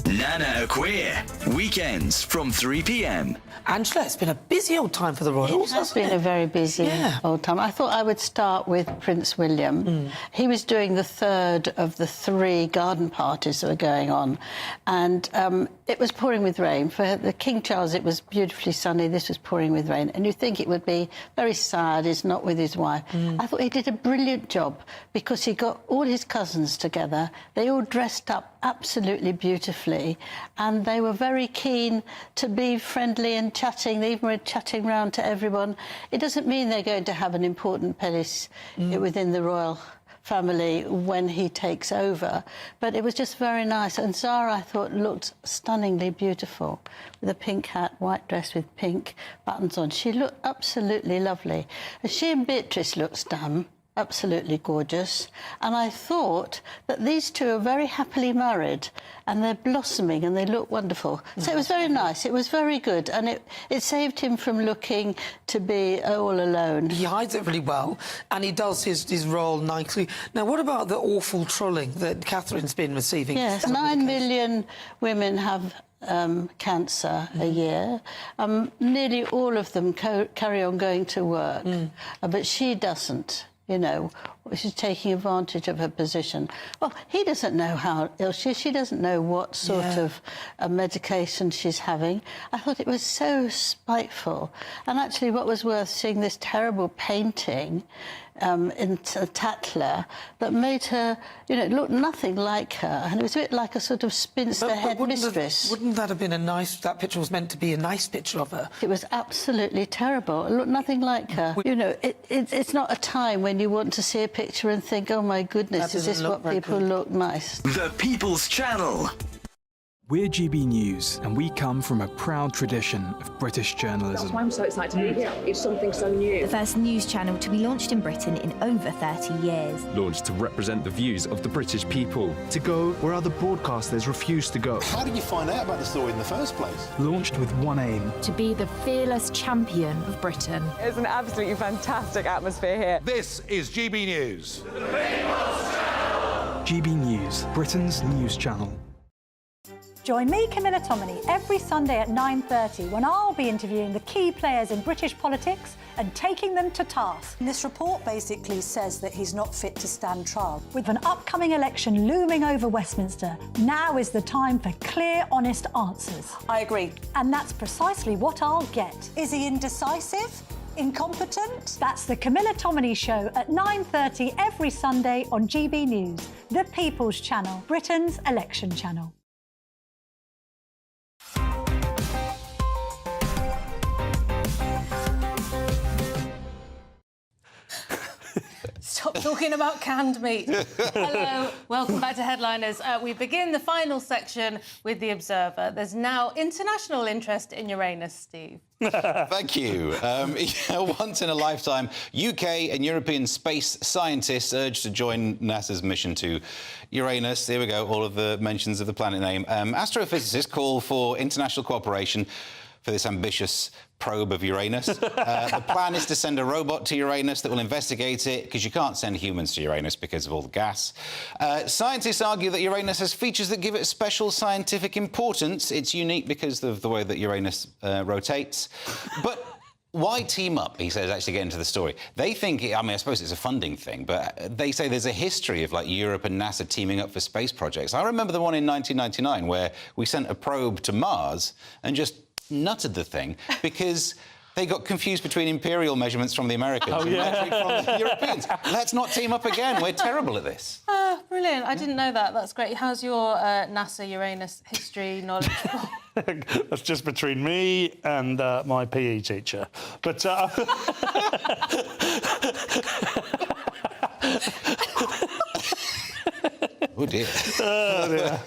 Nana Queer. Weekends from 3 p.m. Angela, it's been a busy old time for the royals. It has been a very busy old time. I thought I would start with Prince William. He was doing the third of the 3 garden parties that were going on, and it was pouring with rain. For the King Charles, it was beautifully sunny. This was pouring with rain, and you think it would be very sad he's not with his wife. I thought he did a brilliant job because he got all his cousins together. They all dressed up absolutely beautifully, and they were very keen to be friendly and chatting. They even were chatting round to everyone. It doesn't mean they're going to have an important place within the royal family when he takes over, but it was just very nice. And Zara, I thought, looked stunningly beautiful with a pink hat, white dress with pink buttons on. She looked absolutely lovely. And she and Beatrice looked absolutely gorgeous. And I thought that these two are very happily married, and they're blossoming and they look wonderful. So it was very nice. It was very good, and it saved him from looking to be all alone. He hides it really well, and he does his role nicely. Now, what about the awful trolling that Catherine's been receiving? Yes, 9 million women have cancer a year. Nearly all of them carry on going to work, but she doesn't. You know, she's taking advantage of her position. Well, he doesn't know how ill she is. She doesn't know what sort of medication she's having. I thought it was so spiteful. And actually, what was worth seeing this terrible painting in Tatler that made her, you know, look nothing like her. And it was a bit like a sort of spinster headmistress. Wouldn't that have been a nice... That picture was meant to be a nice picture of her. It was absolutely terrible. It looked nothing like her. You know, it's not a time when you want to see a picture and think, oh, my goodness, is this what people look nice? The People's Channel. We're GB News, and we come from a proud tradition of British journalism. That's why I'm so excited to be here. It's something so new. The first news channel to be launched in Britain in over 30 years. Launched to represent the views of the British people. To go where other broadcasters refuse to go. How did you find out about the story in the first place? Launched with one aim. To be the fearless champion of Britain. It's an absolutely fantastic atmosphere here. This is GB News. GB News, Britain's news channel. Join me, Camilla Tominey, every Sunday at 9:30 when I'll be interviewing the key players in British politics and taking them to task. This report basically says that he's not fit to stand trial. With an upcoming election looming over Westminster, now is the time for clear, honest answers. I agree. And that's precisely what I'll get. Is he indecisive? Incompetent? That's the Camilla Tominey Show at 9:30 every Sunday on GB News, the People's Channel, Britain's election channel. Stop talking about canned meat. Hello, welcome back to Headliners. We begin the final section with The Observer. There's now international interest in Uranus, Steve. Thank you. Once in a lifetime, UK and European space scientists urged to join NASA's mission to Uranus. Here we go, all of the mentions of the planet name. Astrophysicists call for international cooperation for this ambitious probe of Uranus. The plan is to send a robot to Uranus that will investigate it, because you can't send humans to Uranus because of all the gas. Scientists argue that Uranus has features that give it special scientific importance. It's unique because of the way that Uranus rotates. But why team up, he says, actually get into the story. They think, I mean, I suppose it's a funding thing, but they say there's a history of, like, Europe and NASA teaming up for space projects. I remember the one in 1999 where we sent a probe to Mars and just nutted the thing because they got confused between imperial measurements from the Americans and metric from the Europeans. Let's not team up again. We're terrible at this. Brilliant. I didn't know that. That's great. How's your NASA Uranus history knowledge? That's just between me and my PE teacher. But... Oh, dear. Dear.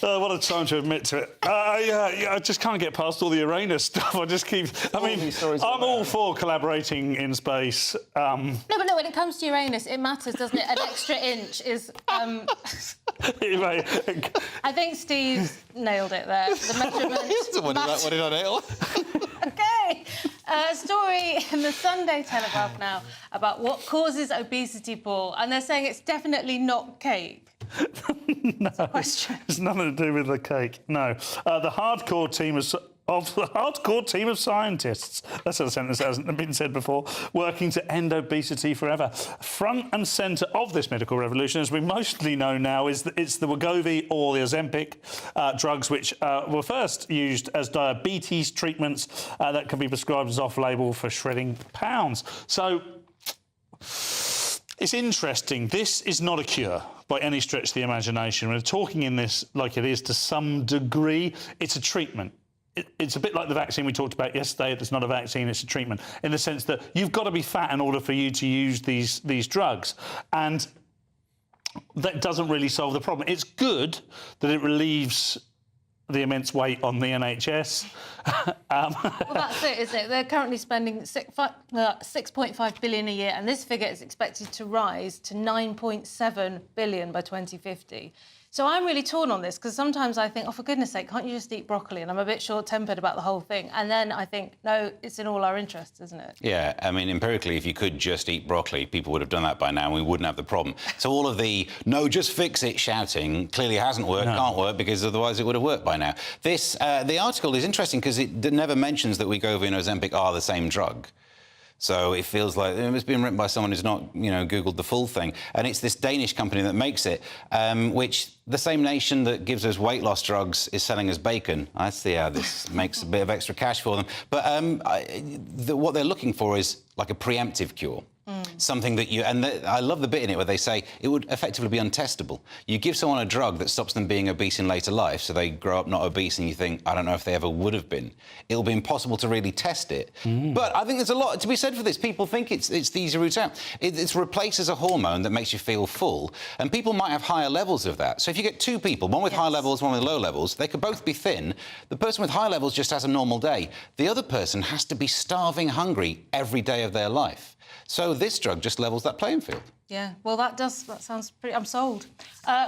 What a time to admit to it. I just can't get past all the Uranus stuff. I just keep... I mean, I'm all for collaborating in space. No, but no, when it comes to Uranus, it matters, doesn't it? An extra inch is... I think Steve's nailed it there. The measurement. What did I nail? OK. Story in the Sunday Telegraph now about what causes obesity, Paul. And they're saying it's definitely not cake. No, it's nothing to do with the cake. No. The hardcore team of scientists, that's a sentence that hasn't been said before, working to end obesity forever. Front and centre of this medical revolution, as we mostly know now, is that it's the Wegovy or the Ozempic drugs, which were first used as diabetes treatments that can be prescribed as off-label for shredding pounds. So it's interesting. This is not a cure by any stretch of the imagination. We're talking in this like it is to some degree. It's a treatment. It's a bit like the vaccine we talked about yesterday. It's not a vaccine, it's a treatment, in the sense that you've got to be fat in order for you to use these drugs. And that doesn't really solve the problem. It's good that it relieves the immense weight on the NHS. Well, that's it, isn't it? They're currently spending 6.5 billion a year, and this figure is expected to rise to 9.7 billion by 2050. So I'm really torn on this, because sometimes I think, oh, for goodness sake, can't you just eat broccoli? And I'm a bit short-tempered about the whole thing. And then I think, no, it's in all our interests, isn't it? Yeah, I mean, empirically, if you could just eat broccoli, people would have done that by now and we wouldn't have the problem. So all of the, no, just fix it shouting clearly hasn't worked, can't work, because otherwise it would have worked by now. This, the article is interesting because it never mentions that Wegovy and Ozempic are the same drug. So it feels like it's been written by someone who's not, Googled the full thing. And it's this Danish company that makes it, which the same nation that gives us weight loss drugs is selling us bacon. I see how this makes a bit of extra cash for them. But what they're looking for is like a preemptive cure. Something that I love the bit in it where they say it would effectively be untestable. You give someone a drug that stops them being obese in later life, so they grow up not obese, and you think, I don't know if they ever would have been. It'll be impossible to really test it. But I think there's a lot to be said for this. People think it's the easy route out. It replaces a hormone that makes you feel full, and people might have higher levels of that. So if you get two people, one with high levels, one with low levels, they could both be thin. The person with high levels just has a normal day. The other person has to be starving hungry every day of their life. So this drug just levels that playing field. Yeah, well, that sounds pretty... I'm sold.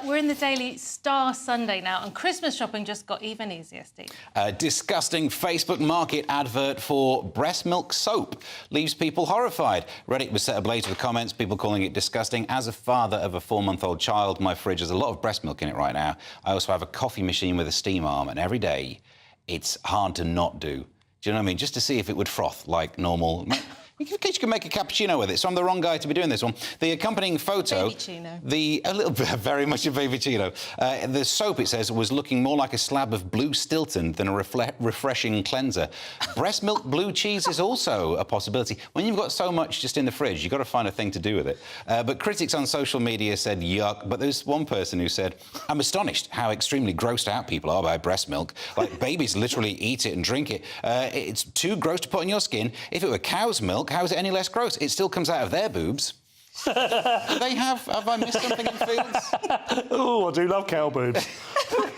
We're in the Daily Star Sunday now, and Christmas shopping just got even easier, Steve. A disgusting Facebook Market advert for breast milk soap leaves people horrified. Reddit was set ablaze with comments, people calling it disgusting. As a father of a 4-month-old child, my fridge has a lot of breast milk in it right now. I also have a coffee machine with a steam arm, and every day it's hard to not do. Do you know what I mean? Just to see if it would froth like normal... You can make a cappuccino with it, so I'm the wrong guy to be doing this one. The accompanying photo... A little bit, very much a babychino. The soap, it says, was looking more like a slab of blue Stilton than a refreshing cleanser. Breast milk blue cheese is also a possibility. When you've got so much just in the fridge, you've got to find a thing to do with it. But critics on social media said, yuck. But there's one person who said, I'm astonished how extremely grossed out people are by breast milk. Like, babies literally eat it and drink it. It's too gross to put on your skin. If it were cow's milk, how is it any less gross? It still comes out of their boobs. Have I missed something in fields? Oh, I do love cow boobs.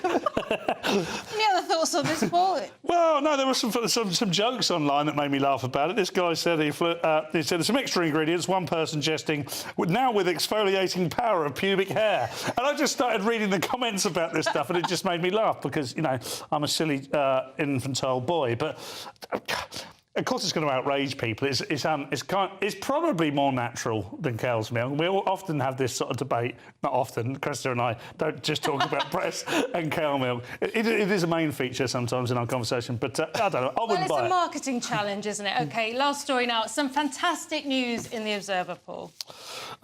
Any other thoughts on this, Paul? Well, no, there were some jokes online that made me laugh about it. This guy said he said there's some extra ingredients. One person jesting, now with exfoliating power of pubic hair. And I just started reading the comments about this stuff, and it just made me laugh because, I'm a silly infantile boy. But... Of course, it's going to outrage people. It's probably more natural than cow's milk. We often have this sort of debate. Not often. Cressida and I don't just talk about breast and cow milk. It is a main feature sometimes in our conversation, but I don't know. I wouldn't buy it. Well, it's a marketing challenge, isn't it? OK, last story now. Some fantastic news in The Observer, Paul.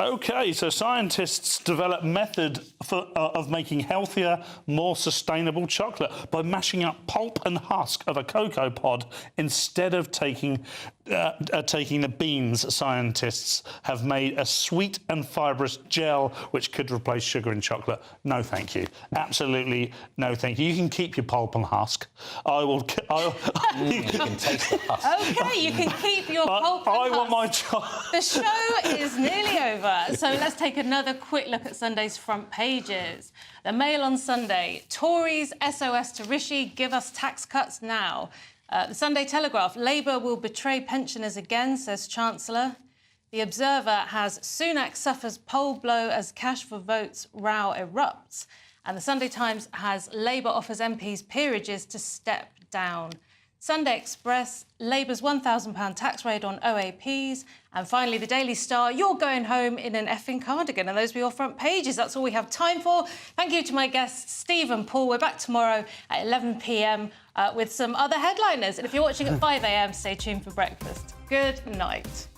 OK, so scientists develop method of making healthier, more sustainable chocolate by mashing up pulp and husk of a cocoa pod instead of taking the beans. Scientists have made a sweet and fibrous gel which could replace sugar in chocolate. No, thank you. Absolutely no, thank you. You can keep your pulp and husk. You can taste the husk. OK, you can keep your pulp and husk. Want my The show is nearly over, so let's take another quick look at Sunday's front pages. The Mail on Sunday. Tories SOS to Rishi, give us tax cuts now. The Sunday Telegraph, Labour will betray pensioners again, says Chancellor. The Observer has Sunak suffers poll blow as cash for votes row erupts. And the Sunday Times has Labour offers MPs peerages to step down. Sunday Express, Labour's £1,000 tax raid on OAPs. And finally, the Daily Star, you're going home in an effing cardigan. And those were your front pages. That's all we have time for. Thank you to my guests, Steve and Paul. We're back tomorrow at 11 p.m. With some other headliners. And if you're watching at 5 a.m, stay tuned for breakfast. Good night.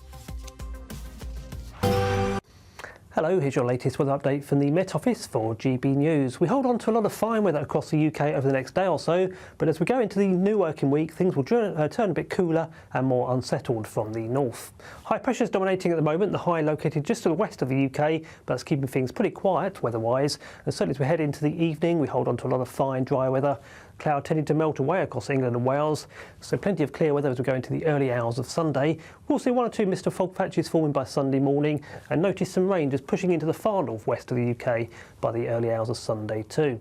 Hello, here's your latest weather update from the Met Office for GB News. We hold on to a lot of fine weather across the UK over the next day or so, but as we go into the new working week, things will turn a bit cooler and more unsettled from the north. High pressure is dominating at the moment, the high located just to the west of the UK, but it's keeping things pretty quiet weather-wise. And certainly as we head into the evening, we hold on to a lot of fine, dry weather. Cloud tending to melt away across England and Wales, so plenty of clear weather as we go into the early hours of Sunday. We'll see 1 or 2 mist or fog patches forming by Sunday morning and notice some rain just pushing into the far northwest of the UK by the early hours of Sunday too.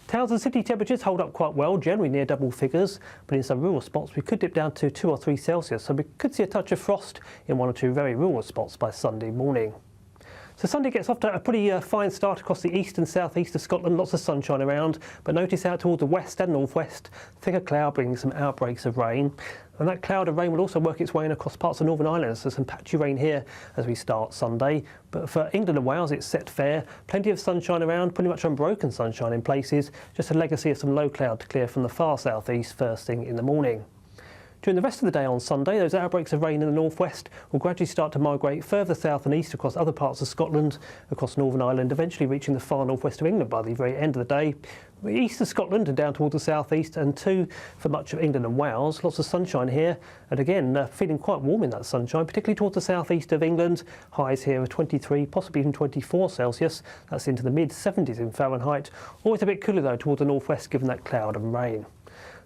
Towns and city temperatures hold up quite well, generally near double figures, but in some rural spots we could dip down to 2 or 3 Celsius, so we could see a touch of frost in 1 or 2 very rural spots by Sunday morning. So Sunday gets off to a pretty fine start across the east and southeast of Scotland, lots of sunshine around, but notice out towards the west and northwest, thicker cloud bringing some outbreaks of rain. And that cloud of rain will also work its way in across parts of Northern Ireland, so some patchy rain here as we start Sunday. But for England and Wales, it's set fair, plenty of sunshine around, pretty much unbroken sunshine in places, just a legacy of some low cloud to clear from the far southeast first thing in the morning. During the rest of the day on Sunday, those outbreaks of rain in the northwest will gradually start to migrate further south and east across other parts of Scotland, across Northern Ireland, eventually reaching the far northwest of England by the very end of the day. East of Scotland and down towards the southeast, and too for much of England and Wales. Lots of sunshine here, and again feeling quite warm in that sunshine, particularly towards the southeast of England. Highs here of 23, possibly even 24 Celsius. That's into the mid-70s in Fahrenheit. Always a bit cooler though towards the northwest, given that cloud and rain.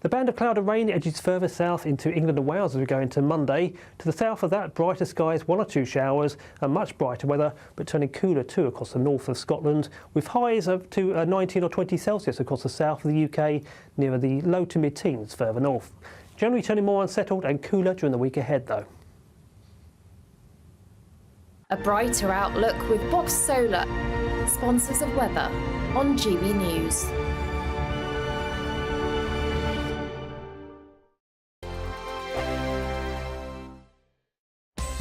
The band of cloud and rain edges further south into England and Wales as we go into Monday. To the south of that, brighter skies, 1 or 2 showers, and much brighter weather, but turning cooler too across the north of Scotland, with highs up to 19 or 20 Celsius across the south of the UK, nearer the low to mid-teens further north. Generally turning more unsettled and cooler during the week ahead though. A brighter outlook with Box Solar, sponsors of weather on GB News.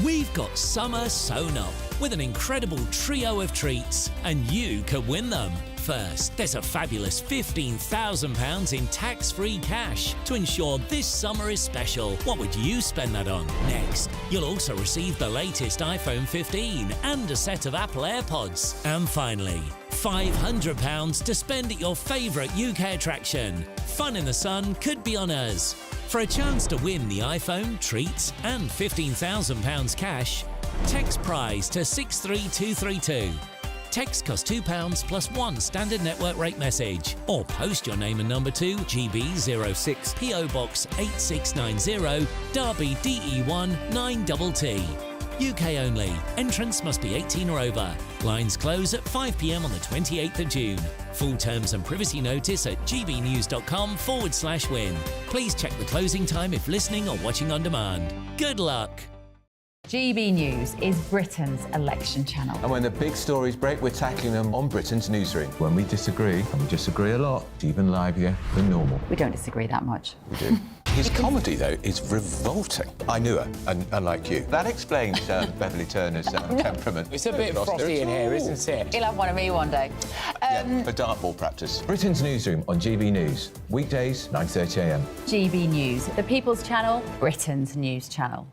We've got summer sewn up with an incredible trio of treats, and you could win them. First, there's a fabulous £15,000 in tax-free cash to ensure this summer is special. What would you spend that on? Next, you'll also receive the latest iPhone 15 and a set of Apple AirPods. And finally, £500 to spend at your favourite UK attraction. Fun in the sun could be on us. For a chance to win the iPhone, treats and £15,000 cash, text prize to 63232. Text costs £2 plus 1 standard network rate message, or post your name and number to GB06 PO Box 8690 Derby DE1 9TT. UK only. Entrance must be 18 or over. Lines close at 5 p.m. on the 28th of June. Full terms and privacy notice at gbnews.com/win. Please check the closing time if listening or watching on demand. Good luck. GB News is Britain's election channel. And when the big stories break, we're tackling them on Britain's newsroom. When we disagree, and we disagree a lot, it's even livelier than normal. We don't disagree that much. We do. His comedy, though, is revolting. I knew her, unlike you. That explains Beverly Turner's temperament. It's a bit frosty in here, isn't it? He'll have one of me one day. For dartball practice. Britain's newsroom on GB News. Weekdays, 9:30 a.m. GB News, the People's Channel, Britain's news channel.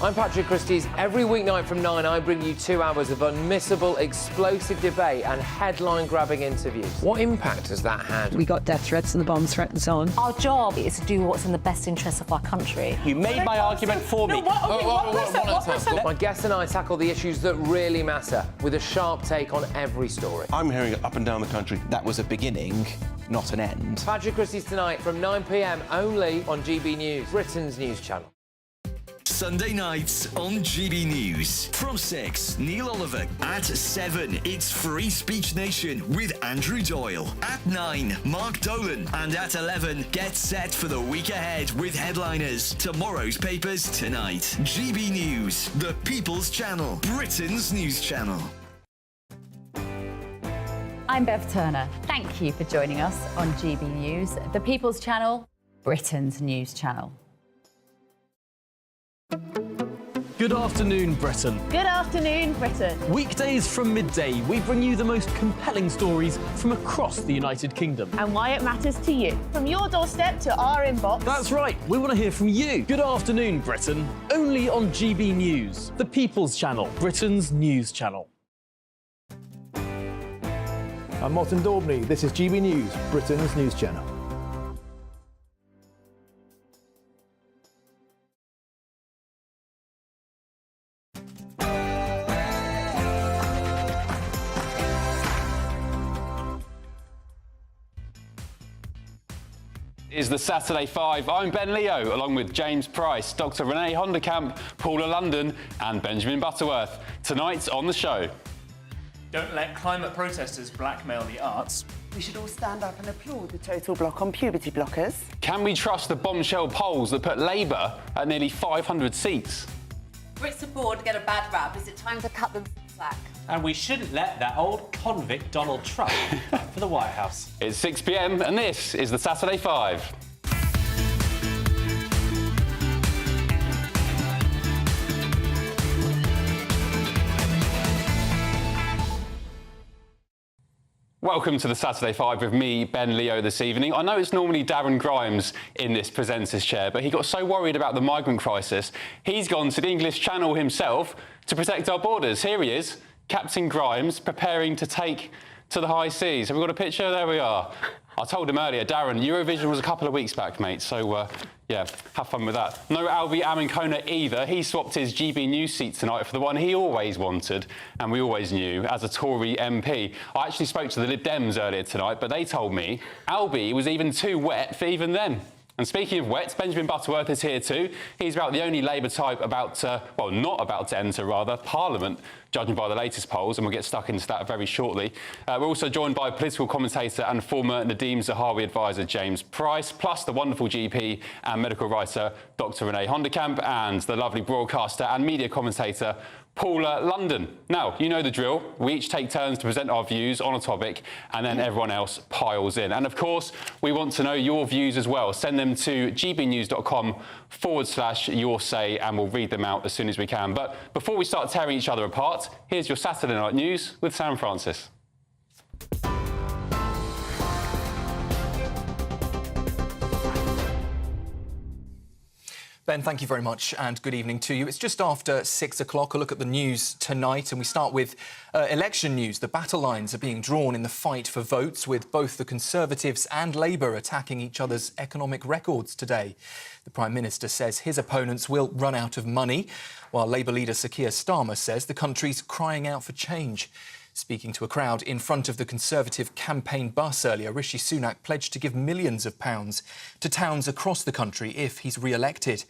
I'm Patrick Christie's. Every weeknight from 9, I bring you 2 hours of unmissable, explosive debate and headline-grabbing interviews. What impact has that had? We got death threats and the bomb threat and so on. Our job is to do what's in the best interest of our country. You made my argument for me. My guests and I tackle the issues that really matter, with a sharp take on every story. I'm hearing it up and down the country. That was a beginning, not an end. Patrick Christie's tonight from 9 p.m. only on GB News, Britain's news channel. Sunday nights on GB News. From 6, Neil Oliver. At 7, it's Free Speech Nation with Andrew Doyle. At 9, Mark Dolan. And at 11, get set for the week ahead with headliners. Tomorrow's papers tonight. GB News, the People's Channel, Britain's news channel. I'm Bev Turner. Thank you for joining us on GB News, the People's Channel, Britain's news channel. Good afternoon, Britain. Good afternoon, Britain. Weekdays from midday, we bring you the most compelling stories from across the United Kingdom. And why it matters to you. From your doorstep to our inbox. That's right, we want to hear from you. Good afternoon, Britain. Only on GB News, the People's Channel, Britain's news channel. I'm Martin Daubney. This is GB News, Britain's news channel. Is the Saturday 5. I'm Ben Leo, along with James Price, Dr. Renee Honderkamp, Paula London and Benjamin Butterworth. Tonight on the show. Don't let climate protesters blackmail the arts. We should all stand up and applaud the total block on puberty blockers. Can we trust the bombshell polls that put Labour at nearly 500 seats? Brits abroad get a bad rap. Is it time to cut them some slack? And we shouldn't let that old convict Donald Trump back for the White House. It's 6 p.m. and this is the Saturday 5. Welcome to the Saturday 5 with me, Ben Leo, this evening. I know it's normally Darren Grimes in this presenter's chair, but he got so worried about the migrant crisis, he's gone to the English Channel himself to protect our borders. Here he is, Captain Grimes, preparing to take to the high seas. Have we got a picture? There we are. I told him earlier, Darren, Eurovision was a couple of weeks back, mate, so, yeah, have fun with that. No Albie Amincona either. He swapped his GB News seat tonight for the one he always wanted, and we always knew, as a Tory MP. I actually spoke to the Lib Dems earlier tonight, but they told me Albie was even too wet for even them. And speaking of wet, Benjamin Butterworth is here too. He's about the only Labour type well, not about to enter, rather, Parliament, judging by the latest polls, and we'll get stuck into that very shortly. We're also joined by political commentator and former Nadeem Zahawi advisor James Price, plus the wonderful GP and medical writer Dr. Renee Honderkamp, and the lovely broadcaster and media commentator Paula London. Now, you know the drill. We each take turns to present our views on a topic, and then everyone else piles in. And of course, we want to know your views as well. Send them to gbnews.com/your say, and we'll read them out as soon as we can. But before we start tearing each other apart, here's your Saturday night news with Sam Francis. Ben, thank you very much and good evening to you. It's just after 6 o'clock. A look at the news tonight, and we start with election news. The battle lines are being drawn in the fight for votes, with both the Conservatives and Labour attacking each other's economic records today. The Prime Minister says his opponents will run out of money, while Labour leader Sir Keir Starmer says the country's crying out for change. Speaking to a crowd in front of the Conservative campaign bus earlier, Rishi Sunak pledged to give millions of pounds to towns across the country if he's re-elected.